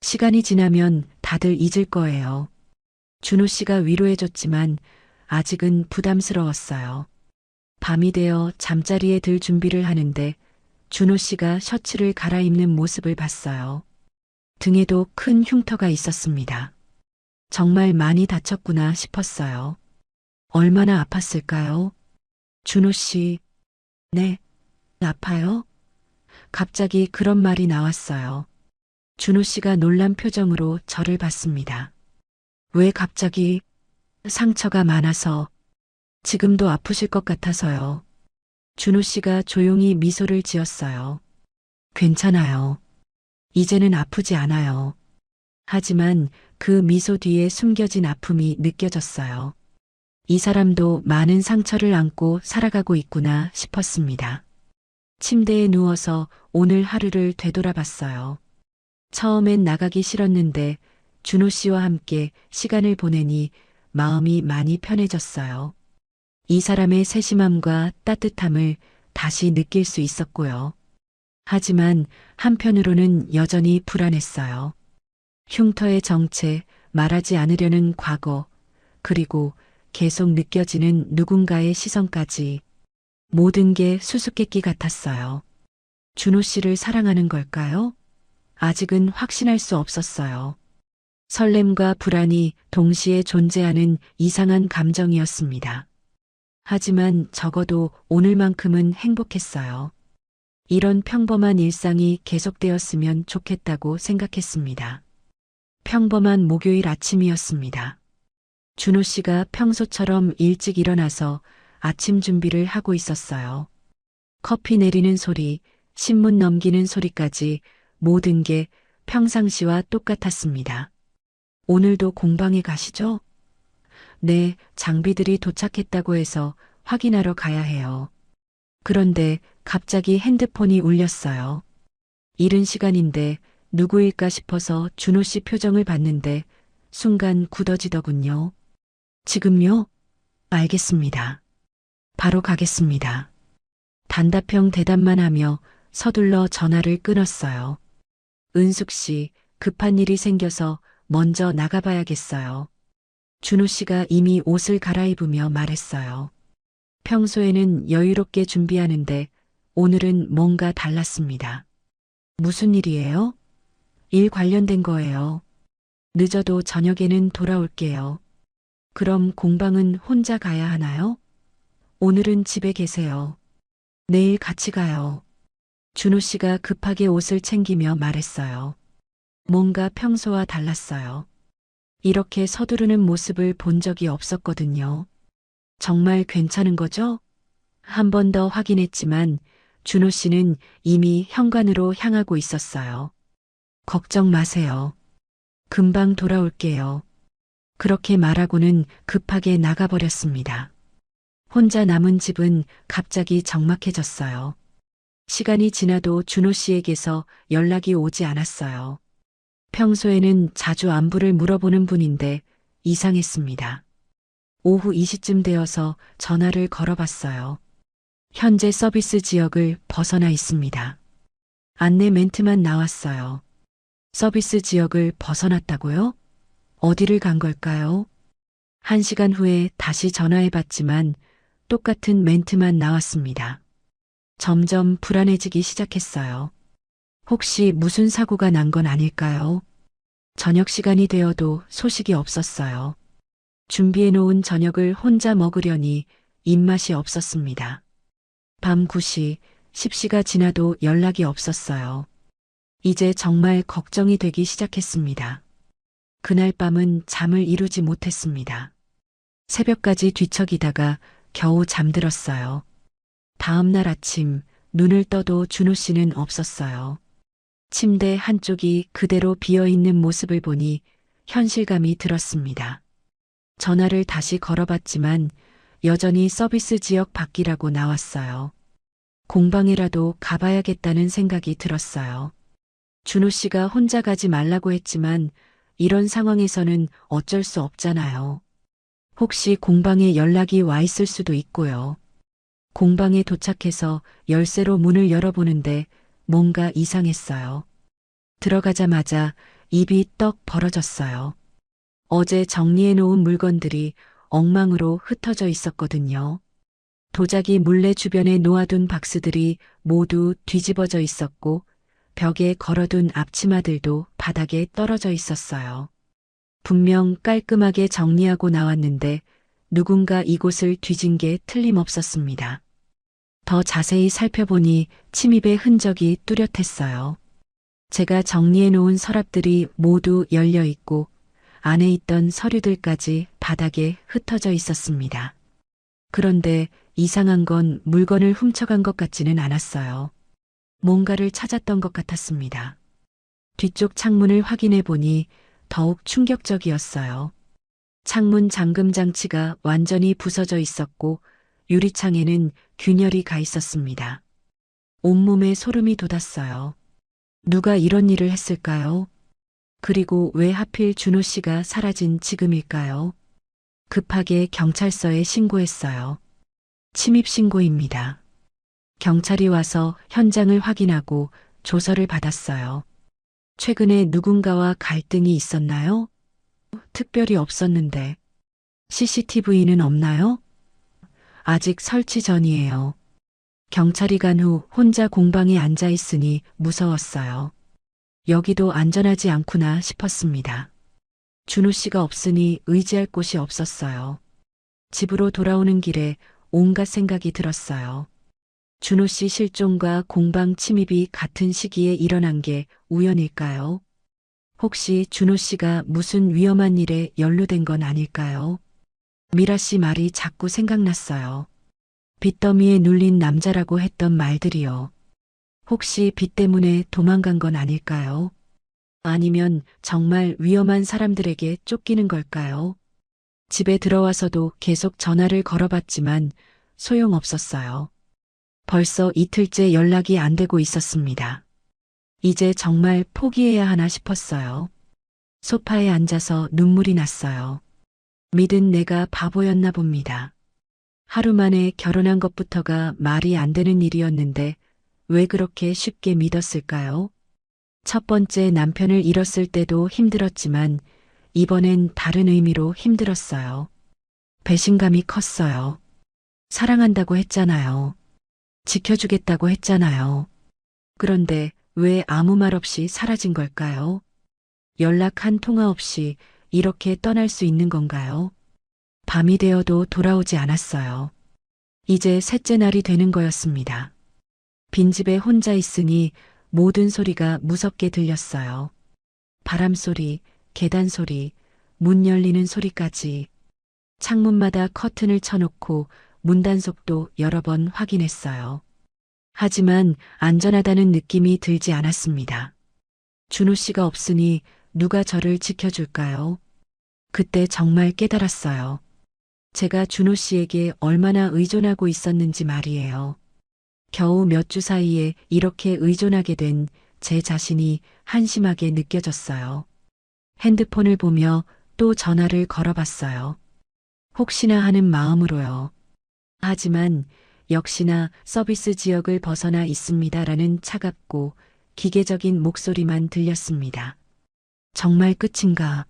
시간이 지나면 다들 잊을 거예요. 준호 씨가 위로해줬지만 아직은 부담스러웠어요. 밤이 되어 잠자리에 들 준비를 하는데 준호 씨가 셔츠를 갈아입는 모습을 봤어요. 등에도 큰 흉터가 있었습니다. 정말 많이 다쳤구나 싶었어요. 얼마나 아팠을까요? 준호 씨, 네, 아파요? 갑자기 그런 말이 나왔어요. 준호 씨가 놀란 표정으로 저를 봤습니다. 왜 갑자기 상처가 많아서 지금도 아프실 것 같아서요. 준호 씨가 조용히 미소를 지었어요. 괜찮아요. 이제는 아프지 않아요. 하지만 그 미소 뒤에 숨겨진 아픔이 느껴졌어요. 이 사람도 많은 상처를 안고 살아가고 있구나 싶었습니다. 침대에 누워서 오늘 하루를 되돌아봤어요. 처음엔 나가기 싫었는데 준호 씨와 함께 시간을 보내니 마음이 많이 편해졌어요. 이 사람의 세심함과 따뜻함을 다시 느낄 수 있었고요. 하지만 한편으로는 여전히 불안했어요. 흉터의 정체, 말하지 않으려는 과거, 그리고 계속 느껴지는 누군가의 시선까지 모든 게 수수께끼 같았어요. 준호 씨를 사랑하는 걸까요? 아직은 확신할 수 없었어요. 설렘과 불안이 동시에 존재하는 이상한 감정이었습니다. 하지만 적어도 오늘만큼은 행복했어요. 이런 평범한 일상이 계속되었으면 좋겠다고 생각했습니다. 평범한 목요일 아침이었습니다. 준호 씨가 평소처럼 일찍 일어나서 아침 준비를 하고 있었어요. 커피 내리는 소리, 신문 넘기는 소리까지 모든 게 평상시와 똑같았습니다. 오늘도 공방에 가시죠? 네, 장비들이 도착했다고 해서 확인하러 가야 해요. 그런데 갑자기 핸드폰이 울렸어요. 이른 시간인데 누구일까 싶어서 준호 씨 표정을 봤는데 순간 굳어지더군요. 지금요? 알겠습니다. 바로 가겠습니다. 단답형 대답만 하며 서둘러 전화를 끊었어요. 은숙 씨, 급한 일이 생겨서 먼저 나가봐야겠어요. 준호 씨가 이미 옷을 갈아입으며 말했어요. 평소에는 여유롭게 준비하는데 오늘은 뭔가 달랐습니다. 무슨 일이에요? 일 관련된 거예요. 늦어도 저녁에는 돌아올게요. 그럼 공방은 혼자 가야 하나요? 오늘은 집에 계세요. 내일 같이 가요. 준호 씨가 급하게 옷을 챙기며 말했어요. 뭔가 평소와 달랐어요. 이렇게 서두르는 모습을 본 적이 없었거든요. 정말 괜찮은 거죠? 한 번 더 확인했지만 준호 씨는 이미 현관으로 향하고 있었어요. 걱정 마세요. 금방 돌아올게요. 그렇게 말하고는 급하게 나가버렸습니다. 혼자 남은 집은 갑자기 적막해졌어요. 시간이 지나도 준호 씨에게서 연락이 오지 않았어요. 평소에는 자주 안부를 물어보는 분인데 이상했습니다. 오후 2시쯤 되어서 전화를 걸어봤어요. 현재 서비스 지역을 벗어나 있습니다. 안내 멘트만 나왔어요. 서비스 지역을 벗어났다고요? 어디를 간 걸까요? 1시간 후에 다시 전화해봤지만 똑같은 멘트만 나왔습니다. 점점 불안해지기 시작했어요. 혹시 무슨 사고가 난 건 아닐까요? 저녁 시간이 되어도 소식이 없었어요. 준비해놓은 저녁을 혼자 먹으려니 입맛이 없었습니다. 밤 9시, 10시가 지나도 연락이 없었어요. 이제 정말 걱정이 되기 시작했습니다. 그날 밤은 잠을 이루지 못했습니다. 새벽까지 뒤척이다가 겨우 잠들었어요. 다음 날 아침 눈을 떠도 준호 씨는 없었어요. 침대 한쪽이 그대로 비어있는 모습을 보니 현실감이 들었습니다. 전화를 다시 걸어봤지만 여전히 서비스 지역 밖이라고 나왔어요. 공방에라도 가봐야겠다는 생각이 들었어요. 준호 씨가 혼자 가지 말라고 했지만 이런 상황에서는 어쩔 수 없잖아요. 혹시 공방에 연락이 와 있을 수도 있고요. 공방에 도착해서 열쇠로 문을 열어보는데 뭔가 이상했어요. 들어가자마자 입이 떡 벌어졌어요. 어제 정리해 놓은 물건들이 엉망으로 흩어져 있었거든요. 도자기 물레 주변에 놓아둔 박스들이 모두 뒤집어져 있었고 벽에 걸어둔 앞치마들도 바닥에 떨어져 있었어요. 분명 깔끔하게 정리하고 나왔는데 누군가 이곳을 뒤진 게 틀림없었습니다. 더 자세히 살펴보니 침입의 흔적이 뚜렷했어요. 제가 정리해 놓은 서랍들이 모두 열려 있고 안에 있던 서류들까지 바닥에 흩어져 있었습니다. 그런데 이상한 건 물건을 훔쳐간 것 같지는 않았어요. 뭔가를 찾았던 것 같았습니다. 뒤쪽 창문을 확인해 보니 더욱 충격적이었어요. 창문 잠금 장치가 완전히 부서져 있었고 유리창에는 균열이 가 있었습니다. 온몸에 소름이 돋았어요. 누가 이런 일을 했을까요? 그리고 왜 하필 준호 씨가 사라진 지금일까요? 급하게 경찰서에 신고했어요. 침입 신고입니다. 경찰이 와서 현장을 확인하고 조서를 받았어요. 최근에 누군가와 갈등이 있었나요? 특별히 없었는데. CCTV는 없나요? 아직 설치 전이에요. 경찰이 간 후 혼자 공방에 앉아 있으니 무서웠어요. 여기도 안전하지 않구나 싶었습니다. 준호 씨가 없으니 의지할 곳이 없었어요. 집으로 돌아오는 길에 온갖 생각이 들었어요. 준호 씨 실종과 공방 침입이 같은 시기에 일어난 게 우연일까요? 혹시 준호 씨가 무슨 위험한 일에 연루된 건 아닐까요? 미라 씨 말이 자꾸 생각났어요. 빚더미에 눌린 남자라고 했던 말들이요. 혹시 빚 때문에 도망간 건 아닐까요? 아니면 정말 위험한 사람들에게 쫓기는 걸까요? 집에 들어와서도 계속 전화를 걸어봤지만 소용없었어요. 벌써 이틀째 연락이 안 되고 있었습니다. 이제 정말 포기해야 하나 싶었어요. 소파에 앉아서 눈물이 났어요. 믿은 내가 바보였나 봅니다. 하루 만에 결혼한 것부터가 말이 안 되는 일이었는데 왜 그렇게 쉽게 믿었을까요? 첫 번째 남편을 잃었을 때도 힘들었지만 이번엔 다른 의미로 힘들었어요. 배신감이 컸어요. 사랑한다고 했잖아요. 지켜주겠다고 했잖아요. 그런데 왜 아무 말 없이 사라진 걸까요? 연락 한 통화 없이 이렇게 떠날 수 있는 건가요? 밤이 되어도 돌아오지 않았어요. 이제 셋째 날이 되는 거였습니다. 빈집에 혼자 있으니 모든 소리가 무섭게 들렸어요. 바람 소리, 계단 소리, 문 열리는 소리까지. 창문마다 커튼을 쳐놓고 문단속도 여러 번 확인했어요. 하지만 안전하다는 느낌이 들지 않았습니다. 준호 씨가 없으니 누가 저를 지켜줄까요? 그때 정말 깨달았어요. 제가 준호 씨에게 얼마나 의존하고 있었는지 말이에요. 겨우 몇 주 사이에 이렇게 의존하게 된 제 자신이 한심하게 느껴졌어요. 핸드폰을 보며 또 전화를 걸어봤어요. 혹시나 하는 마음으로요. 하지만 역시나 서비스 지역을 벗어나 있습니다라는 차갑고 기계적인 목소리만 들렸습니다. 정말 끝인가?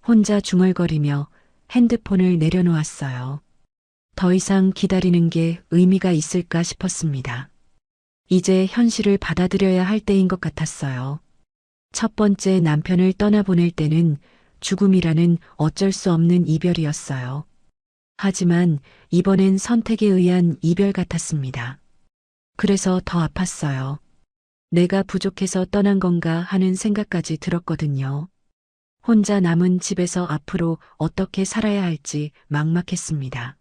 혼자 중얼거리며 핸드폰을 내려놓았어요. 더 이상 기다리는 게 의미가 있을까 싶었습니다. 이제 현실을 받아들여야 할 때인 것 같았어요. 첫 번째 남편을 떠나보낼 때는 죽음이라는 어쩔 수 없는 이별이었어요. 하지만 이번엔 선택에 의한 이별 같았습니다. 그래서 더 아팠어요. 내가 부족해서 떠난 건가 하는 생각까지 들었거든요. 혼자 남은 집에서 앞으로 어떻게 살아야 할지 막막했습니다.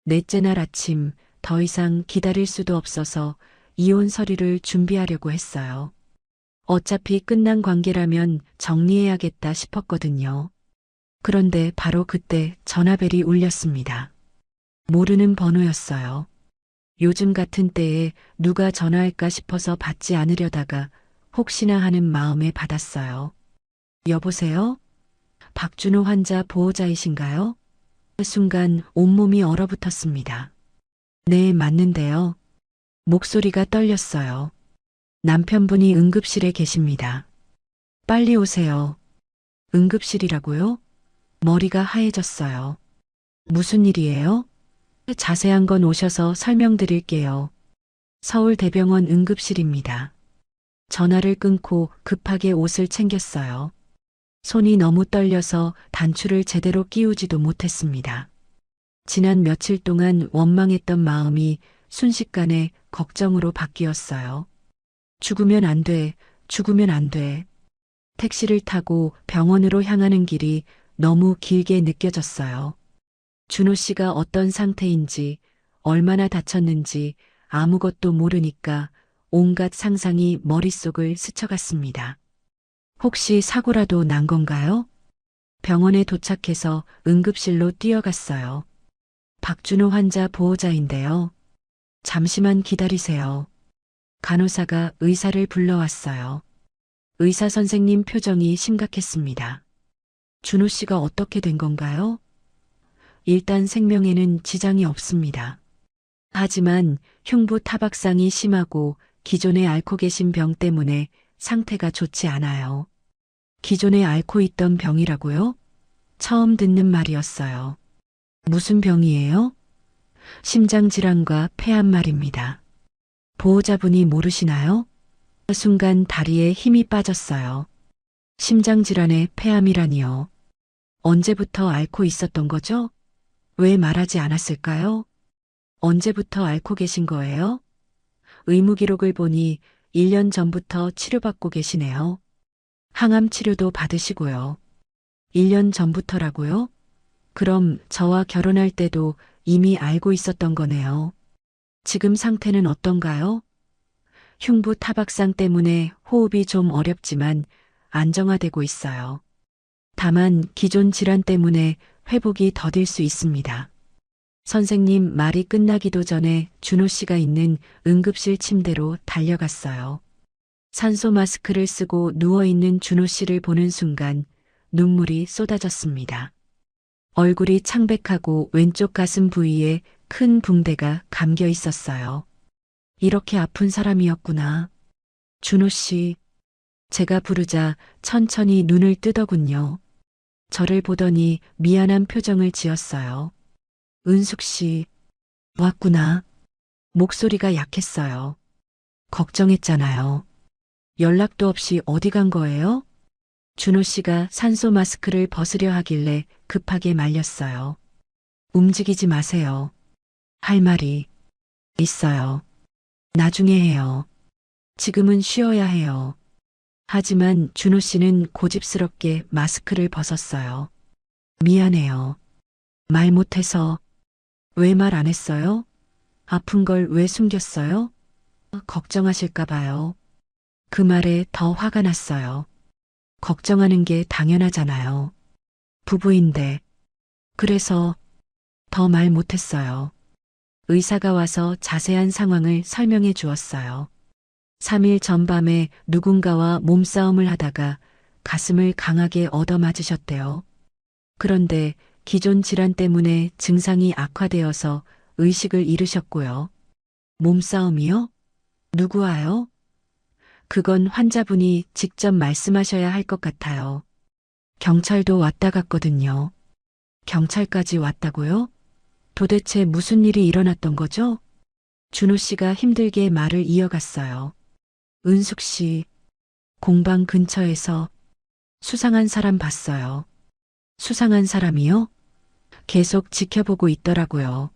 넷째 날 아침 더 이상 기다릴 수도 없어서 이혼 서류를 준비하려고 했어요. 어차피 끝난 관계라면 정리해야겠다 싶었거든요. 그런데 바로 그때 전화벨이 울렸습니다. 모르는 번호였어요. 요즘 같은 때에 누가 전화할까 싶어서 받지 않으려다가 혹시나 하는 마음에 받았어요. 여보세요? 박준호 환자 보호자이신가요? 순간 온몸이 얼어붙었습니다. 네, 맞는데요. 목소리가 떨렸어요. 남편분이 응급실에 계십니다. 빨리 오세요. 응급실이라고요? 머리가 하얘졌어요. 무슨 일이에요? 자세한 건 오셔서 설명드릴게요. 서울대병원 응급실입니다. 전화를 끊고 급하게 옷을 챙겼어요. 손이 너무 떨려서 단추를 제대로 끼우지도 못했습니다. 지난 며칠 동안 원망했던 마음이 순식간에 걱정으로 바뀌었어요. 죽으면 안 돼, 죽으면 안 돼. 택시를 타고 병원으로 향하는 길이 너무 길게 느껴졌어요. 준호 씨가 어떤 상태인지, 얼마나 다쳤는지 아무것도 모르니까 온갖 상상이 머릿속을 스쳐갔습니다. 혹시 사고라도 난 건가요? 병원에 도착해서 응급실로 뛰어갔어요. 박준호 환자 보호자인데요. 잠시만 기다리세요. 간호사가 의사를 불러왔어요. 의사 선생님 표정이 심각했습니다. 준호 씨가 어떻게 된 건가요? 일단 생명에는 지장이 없습니다. 하지만 흉부 타박상이 심하고 기존에 앓고 계신 병 때문에 상태가 좋지 않아요. 기존에 앓고 있던 병이라고요? 처음 듣는 말이었어요. 무슨 병이에요? 심장질환과 폐암 말입니다. 보호자분이 모르시나요? 순간 다리에 힘이 빠졌어요. 심장질환에 폐암이라니요. 언제부터 앓고 있었던 거죠? 왜 말하지 않았을까요? 언제부터 앓고 계신 거예요? 의무 기록을 보니 1년 전부터 치료받고 계시네요. 항암 치료도 받으시고요. 1년 전부터라고요? 그럼 저와 결혼할 때도 이미 알고 있었던 거네요. 지금 상태는 어떤가요? 흉부 타박상 때문에 호흡이 좀 어렵지만 안정화되고 있어요. 다만 기존 질환 때문에 회복이 더딜 수 있습니다. 선생님 말이 끝나기도 전에 준호 씨가 있는 응급실 침대로 달려갔어요. 산소 마스크를 쓰고 누워있는 준호 씨를 보는 순간 눈물이 쏟아졌습니다. 얼굴이 창백하고 왼쪽 가슴 부위에 큰 붕대가 감겨 있었어요. 이렇게 아픈 사람이었구나. 준호 씨. 제가 부르자 천천히 눈을 뜨더군요. 저를 보더니 미안한 표정을 지었어요. 은숙 씨. 왔구나. 목소리가 약했어요. 걱정했잖아요. 연락도 없이 어디 간 거예요? 준호 씨가 산소 마스크를 벗으려 하길래 급하게 말렸어요. 움직이지 마세요. 할 말이 있어요. 나중에 해요. 지금은 쉬어야 해요. 하지만 준호 씨는 고집스럽게 마스크를 벗었어요. 미안해요. 말 못해서. 왜 말 안 했어요? 아픈 걸 왜 숨겼어요? 걱정하실까 봐요. 그 말에 더 화가 났어요. 걱정하는 게 당연하잖아요. 부부인데. 그래서 더 말 못했어요. 의사가 와서 자세한 상황을 설명해 주었어요. 3일 전밤에 누군가와 몸싸움을 하다가 가슴을 강하게 얻어맞으셨대요. 그런데 기존 질환 때문에 증상이 악화되어서 의식을 잃으셨고요. 몸싸움이요? 누구와요? 그건 환자분이 직접 말씀하셔야 할 것 같아요. 경찰도 왔다 갔거든요. 경찰까지 왔다고요? 도대체 무슨 일이 일어났던 거죠? 준호 씨가 힘들게 말을 이어갔어요. 은숙 씨, 공방 근처에서 수상한 사람 봤어요. 수상한 사람이요? 계속 지켜보고 있더라고요.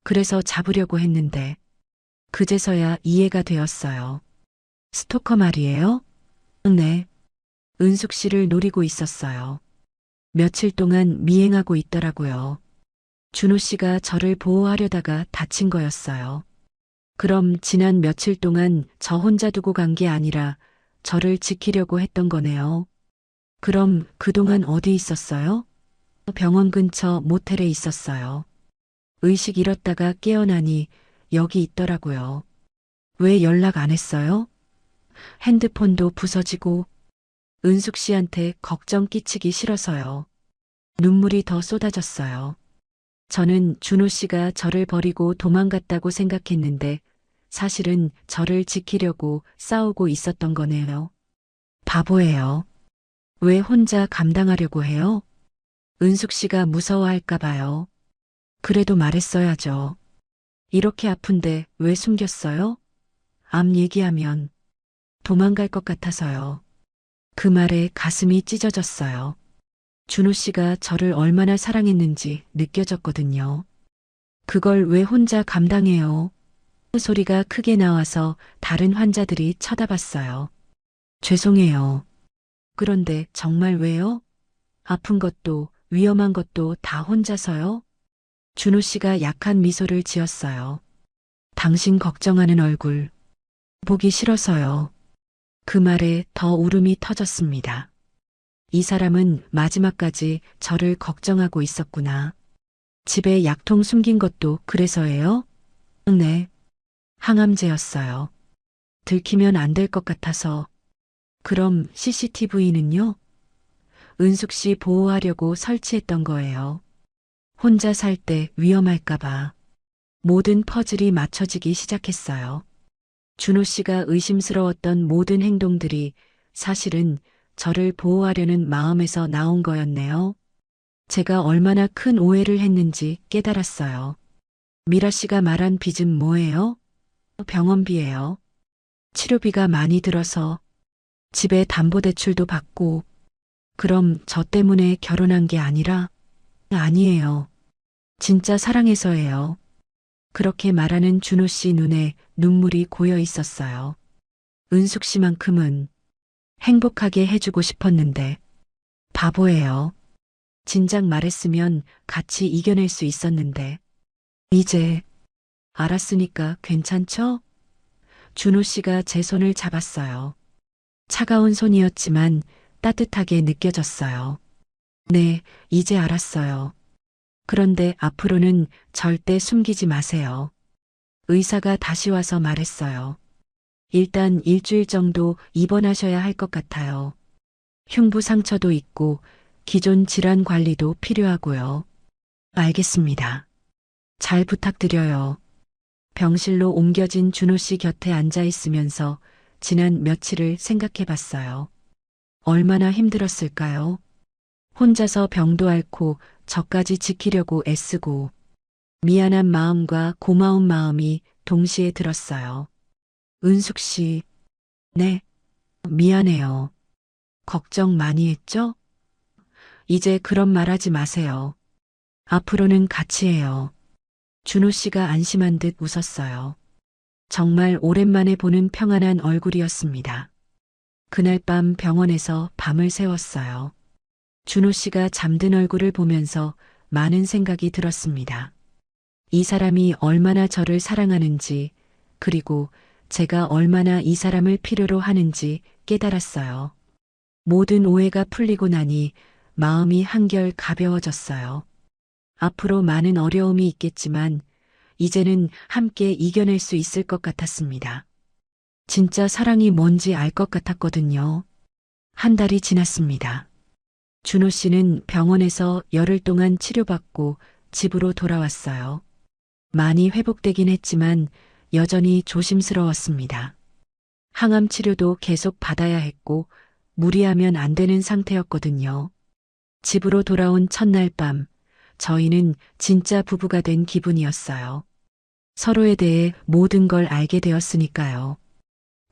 그래서 잡으려고 했는데, 그제서야 이해가 되었어요. 스토커 말이에요? 네. 은숙 씨를 노리고 있었어요. 며칠 동안 미행하고 있더라고요. 준호 씨가 저를 보호하려다가 다친 거였어요. 그럼 지난 며칠 동안 저 혼자 두고 간 게 아니라 저를 지키려고 했던 거네요. 그럼 그동안 어디 있었어요? 병원 근처 모텔에 있었어요. 의식 잃었다가 깨어나니 여기 있더라고요. 왜 연락 안 했어요? 핸드폰도 부서지고 은숙 씨한테 걱정 끼치기 싫어서요. 눈물이 더 쏟아졌어요. 저는 준호 씨가 저를 버리고 도망갔다고 생각했는데 사실은 저를 지키려고 싸우고 있었던 거네요. 바보예요. 왜 혼자 감당하려고 해요? 은숙 씨가 무서워할까 봐요. 그래도 말했어야죠. 이렇게 아픈데 왜 숨겼어요? 암 얘기하면 도망갈 것 같아서요. 그 말에 가슴이 찢어졌어요. 준호 씨가 저를 얼마나 사랑했는지 느껴졌거든요. 그걸 왜 혼자 감당해요? 소리가 크게 나와서 다른 환자들이 쳐다봤어요. 죄송해요. 그런데 정말 왜요? 아픈 것도 위험한 것도 다 혼자서요? 준호 씨가 약한 미소를 지었어요. 당신 걱정하는 얼굴 보기 싫어서요. 그 말에 더 울음이 터졌습니다. 이 사람은 마지막까지 저를 걱정하고 있었구나. 집에 약통 숨긴 것도 그래서예요? 네. 항암제였어요. 들키면 안 될 것 같아서. 그럼 CCTV는요? 은숙 씨 보호하려고 설치했던 거예요. 혼자 살 때 위험할까봐. 모든 퍼즐이 맞춰지기 시작했어요. 준호 씨가 의심스러웠던 모든 행동들이 사실은 저를 보호하려는 마음에서 나온 거였네요. 제가 얼마나 큰 오해를 했는지 깨달았어요. 미라 씨가 말한 빚은 뭐예요? 병원비예요. 치료비가 많이 들어서 집에 담보대출도 받고 그럼 저 때문에 결혼한 게 아니라 아니에요. 진짜 사랑해서예요. 그렇게 말하는 준호 씨 눈에 눈물이 고여 있었어요. 은숙 씨만큼은 행복하게 해주고 싶었는데 바보예요. 진작 말했으면 같이 이겨낼 수 있었는데 이제 알았으니까 괜찮죠? 준호 씨가 제 손을 잡았어요. 차가운 손이었지만 따뜻하게 느껴졌어요. 네, 이제 알았어요. 그런데 앞으로는 절대 숨기지 마세요. 의사가 다시 와서 말했어요. 일단 일주일 정도 입원하셔야 할 것 같아요. 흉부 상처도 있고 기존 질환 관리도 필요하고요. 알겠습니다. 잘 부탁드려요. 병실로 옮겨진 준호 씨 곁에 앉아 있으면서 지난 며칠을 생각해 봤어요. 얼마나 힘들었을까요? 혼자서 병도 앓고 저까지 지키려고 애쓰고 미안한 마음과 고마운 마음이 동시에 들었어요. 은숙 씨, 네, 미안해요. 걱정 많이 했죠? 이제 그런 말 하지 마세요. 앞으로는 같이 해요. 준호 씨가 안심한 듯 웃었어요. 정말 오랜만에 보는 평안한 얼굴이었습니다. 그날 밤 병원에서 밤을 새웠어요. 준호 씨가 잠든 얼굴을 보면서 많은 생각이 들었습니다. 이 사람이 얼마나 저를 사랑하는지, 그리고 제가 얼마나 이 사람을 필요로 하는지 깨달았어요. 모든 오해가 풀리고 나니 마음이 한결 가벼워졌어요. 앞으로 많은 어려움이 있겠지만, 이제는 함께 이겨낼 수 있을 것 같았습니다. 진짜 사랑이 뭔지 알 것 같았거든요. 한 달이 지났습니다. 준호 씨는 병원에서 열흘 동안 치료받고 집으로 돌아왔어요. 많이 회복되긴 했지만 여전히 조심스러웠습니다. 항암 치료도 계속 받아야 했고 무리하면 안 되는 상태였거든요. 집으로 돌아온 첫날 밤, 저희는 진짜 부부가 된 기분이었어요. 서로에 대해 모든 걸 알게 되었으니까요.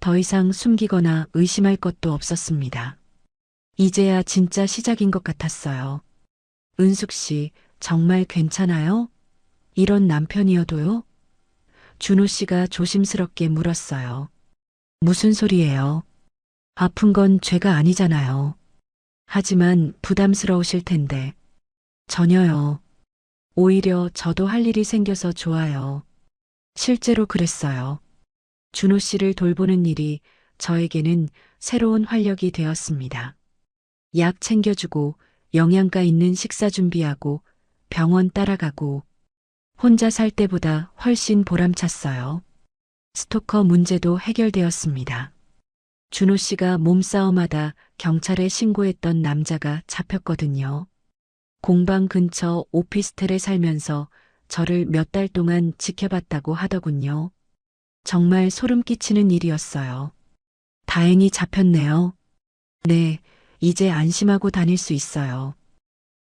더 이상 숨기거나 의심할 것도 없었습니다. 이제야 진짜 시작인 것 같았어요. 은숙 씨, 정말 괜찮아요? 이런 남편이어도요? 준호 씨가 조심스럽게 물었어요. 무슨 소리예요? 아픈 건 죄가 아니잖아요. 하지만 부담스러우실 텐데. 전혀요. 오히려 저도 할 일이 생겨서 좋아요. 실제로 그랬어요. 준호 씨를 돌보는 일이 저에게는 새로운 활력이 되었습니다. 약 챙겨주고 영양가 있는 식사 준비하고 병원 따라가고 혼자 살 때보다 훨씬 보람찼어요. 스토커 문제도 해결되었습니다. 준호 씨가 몸싸움하다 경찰에 신고했던 남자가 잡혔거든요. 공방 근처 오피스텔에 살면서 저를 몇 달 동안 지켜봤다고 하더군요. 정말 소름 끼치는 일이었어요. 다행히 잡혔네요. 네, 이제 안심하고 다닐 수 있어요.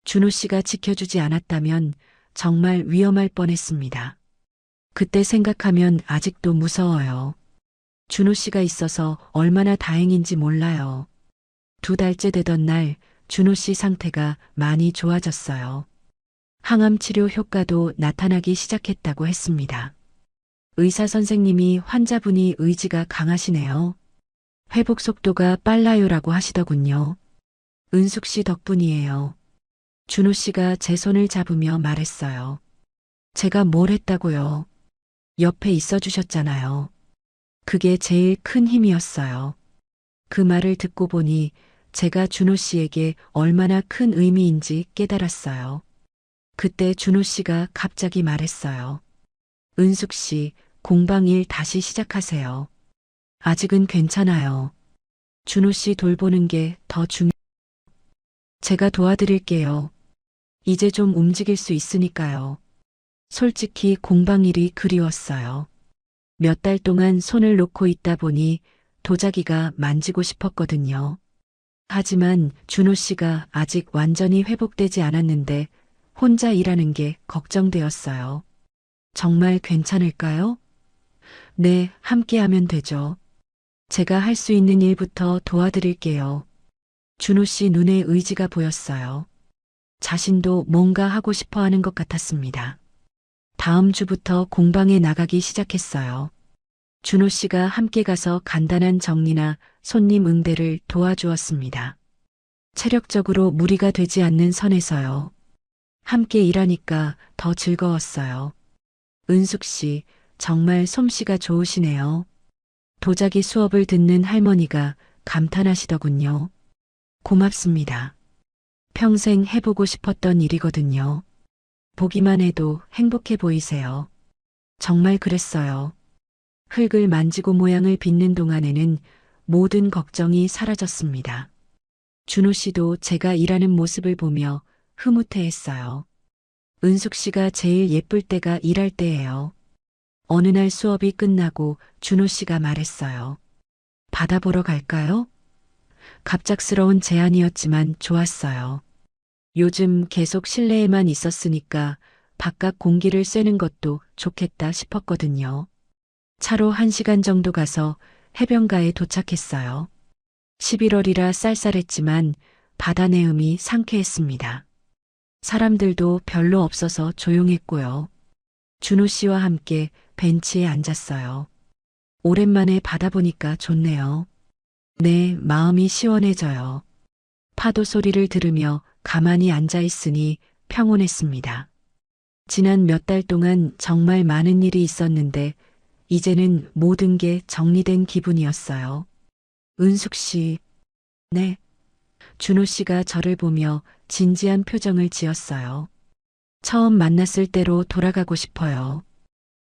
준호 씨가 지켜주지 않았다면 정말 위험할 뻔했습니다. 그때 생각하면 아직도 무서워요. 준호 씨가 있어서 얼마나 다행인지 몰라요. 2달째 되던 날 준호 씨 상태가 많이 좋아졌어요. 항암 치료 효과도 나타나기 시작했다고 했습니다. 의사 선생님이 환자분이 의지가 강하시네요. 회복 속도가 빨라요라고 하시더군요. 은숙 씨 덕분이에요. 준호 씨가 제 손을 잡으며 말했어요. 제가 뭘 했다고요? 옆에 있어 주셨잖아요. 그게 제일 큰 힘이었어요. 그 말을 듣고 보니 제가 준호 씨에게 얼마나 큰 의미인지 깨달았어요. 그때 준호 씨가 갑자기 말했어요. 은숙 씨, 공방 일 다시 시작하세요. 아직은 괜찮아요. 준호 씨 돌보는 게 더 제가 도와드릴게요. 이제 좀 움직일 수 있으니까요. 솔직히 공방 일이 그리웠어요. 몇 달 동안 손을 놓고 있다 보니 도자기가 만지고 싶었거든요. 하지만 준호 씨가 아직 완전히 회복되지 않았는데 혼자 일하는 게 걱정되었어요. 정말 괜찮을까요? 네, 함께 하면 되죠. 제가 할 수 있는 일부터 도와드릴게요. 준호 씨 눈에 의지가 보였어요. 자신도 뭔가 하고 싶어 하는 것 같았습니다. 다음 주부터 공방에 나가기 시작했어요. 준호 씨가 함께 가서 간단한 정리나 손님 응대를 도와주었습니다. 체력적으로 무리가 되지 않는 선에서요. 함께 일하니까 더 즐거웠어요. 은숙 씨, 정말 솜씨가 좋으시네요. 도자기 수업을 듣는 할머니가 감탄하시더군요. 고맙습니다. 평생 해보고 싶었던 일이거든요. 보기만 해도 행복해 보이세요. 정말 그랬어요. 흙을 만지고 모양을 빚는 동안에는 모든 걱정이 사라졌습니다. 준호 씨도 제가 일하는 모습을 보며 흐뭇해했어요. 은숙 씨가 제일 예쁠 때가 일할 때예요. 어느 날 수업이 끝나고 준호 씨가 말했어요. 바다 보러 갈까요? 갑작스러운 제안이었지만 좋았어요. 요즘 계속 실내에만 있었으니까 바깥 공기를 쐬는 것도 좋겠다 싶었거든요. 차로 1시간 정도 가서 해변가에 도착했어요. 11월이라 쌀쌀했지만 바다 내음이 상쾌했습니다. 사람들도 별로 없어서 조용했고요. 준호 씨와 함께 벤치에 앉았어요. 오랜만에 바다 보니까 좋네요. 네, 마음이 시원해져요. 파도 소리를 들으며 가만히 앉아 있으니 평온했습니다. 지난 몇 달 동안 정말 많은 일이 있었는데 이제는 모든 게 정리된 기분이었어요. 은숙 씨, 네. 준호 씨가 저를 보며 진지한 표정을 지었어요. 처음 만났을 때로 돌아가고 싶어요.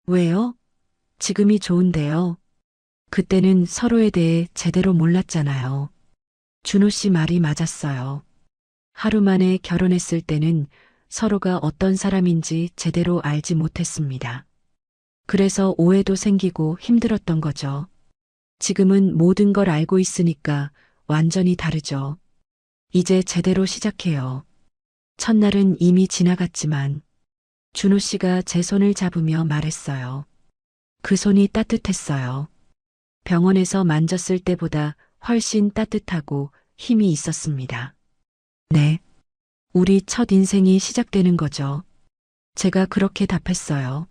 왜요? 지금이 좋은데요. 그때는 서로에 대해 제대로 몰랐잖아요. 준호 씨 말이 맞았어요. 하루 만에 결혼했을 때는 서로가 어떤 사람인지 제대로 알지 못했습니다. 그래서 오해도 생기고 힘들었던 거죠. 지금은 모든 걸 알고 있으니까 완전히 다르죠. 이제 제대로 시작해요. 첫날은 이미 지나갔지만 준호 씨가 제 손을 잡으며 말했어요. 그 손이 따뜻했어요. 병원에서 만졌을 때보다 훨씬 따뜻하고 힘이 있었습니다. 네. 우리 첫 인생이 시작되는 거죠. 제가 그렇게 답했어요.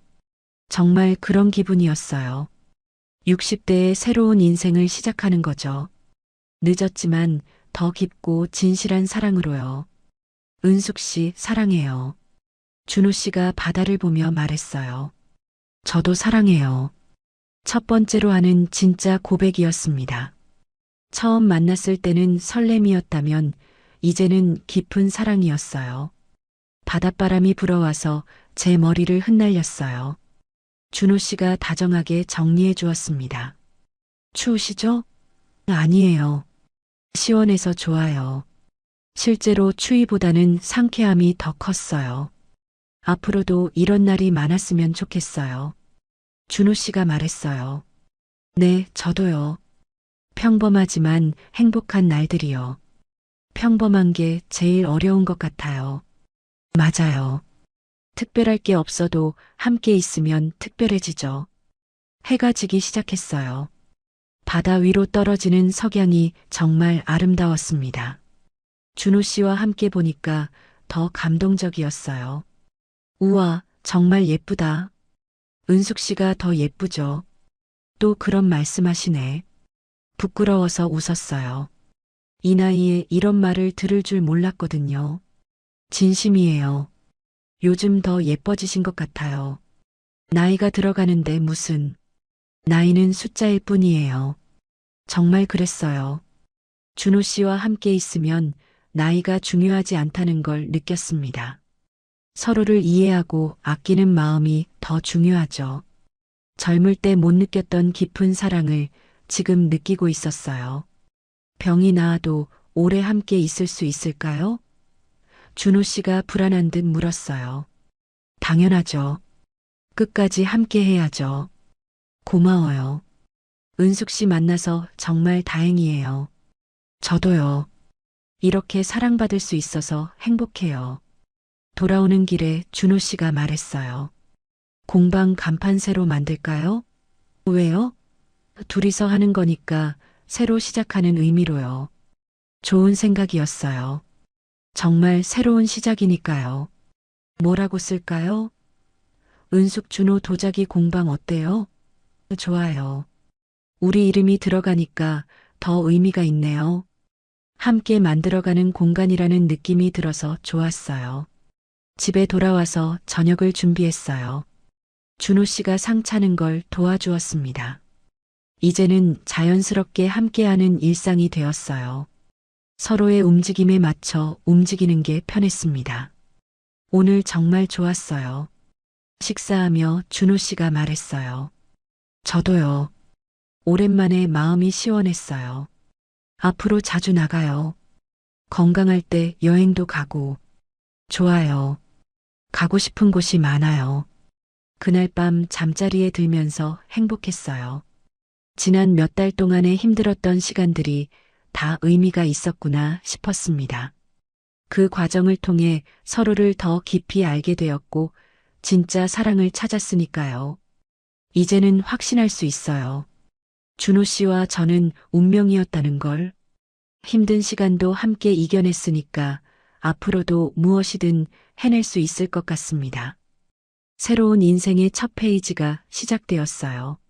정말 그런 기분이었어요. 60대의 새로운 인생을 시작하는 거죠. 늦었지만 더 깊고 진실한 사랑으로요. 은숙 씨, 사랑해요. 준호 씨가 바다를 보며 말했어요. 저도 사랑해요. 첫 번째로 하는 진짜 고백이었습니다. 처음 만났을 때는 설렘이었다면 이제는 깊은 사랑이었어요. 바닷바람이 불어와서 제 머리를 흩날렸어요. 준호 씨가 다정하게 정리해 주었습니다. 추우시죠? 아니에요. 시원해서 좋아요. 실제로 추위보다는 상쾌함이 더 컸어요. 앞으로도 이런 날이 많았으면 좋겠어요. 준호 씨가 말했어요. 네, 저도요. 평범하지만 행복한 날들이요. 평범한 게 제일 어려운 것 같아요. 맞아요. 특별할 게 없어도 함께 있으면 특별해지죠. 해가 지기 시작했어요. 바다 위로 떨어지는 석양이 정말 아름다웠습니다. 준호 씨와 함께 보니까 더 감동적이었어요. 우와, 정말 예쁘다. 은숙 씨가 더 예쁘죠. 또 그런 말씀하시네. 부끄러워서 웃었어요. 이 나이에 이런 말을 들을 줄 몰랐거든요. 진심이에요. 요즘 더 예뻐지신 것 같아요. 나이가 들어가는데 무슨. 나이는 숫자일 뿐이에요. 정말 그랬어요. 준호 씨와 함께 있으면 나이가 중요하지 않다는 걸 느꼈습니다. 서로를 이해하고 아끼는 마음이 더 중요하죠. 젊을 때 못 느꼈던 깊은 사랑을 지금 느끼고 있었어요. 병이 나아도 오래 함께 있을 수 있을까요? 준호 씨가 불안한 듯 물었어요. 당연하죠. 끝까지 함께 해야죠. 고마워요. 은숙 씨 만나서 정말 다행이에요. 저도요. 이렇게 사랑받을 수 있어서 행복해요. 돌아오는 길에 준호 씨가 말했어요. 공방 간판 새로 만들까요? 왜요? 둘이서 하는 거니까 새로 시작하는 의미로요. 좋은 생각이었어요. 정말 새로운 시작이니까요. 뭐라고 쓸까요? 은숙 준호 도자기 공방 어때요? 좋아요. 우리 이름이 들어가니까 더 의미가 있네요. 함께 만들어가는 공간이라는 느낌이 들어서 좋았어요. 집에 돌아와서 저녁을 준비했어요. 준호 씨가 상 차는 걸 도와주었습니다. 이제는 자연스럽게 함께하는 일상이 되었어요. 서로의 움직임에 맞춰 움직이는 게 편했습니다. 오늘 정말 좋았어요. 식사하며 준호 씨가 말했어요. 저도요. 오랜만에 마음이 시원했어요. 앞으로 자주 나가요. 건강할 때 여행도 가고. 좋아요. 가고 싶은 곳이 많아요. 그날 밤 잠자리에 들면서 행복했어요. 지난 몇 달 동안의 힘들었던 시간들이 다 의미가 있었구나 싶었습니다. 그 과정을 통해 서로를 더 깊이 알게 되었고 진짜 사랑을 찾았으니까요. 이제는 확신할 수 있어요. 준호 씨와 저는 운명이었다는 걸. 힘든 시간도 함께 이겨냈으니까 앞으로도 무엇이든 해낼 수 있을 것 같습니다. 새로운 인생의 첫 페이지가 시작되었어요.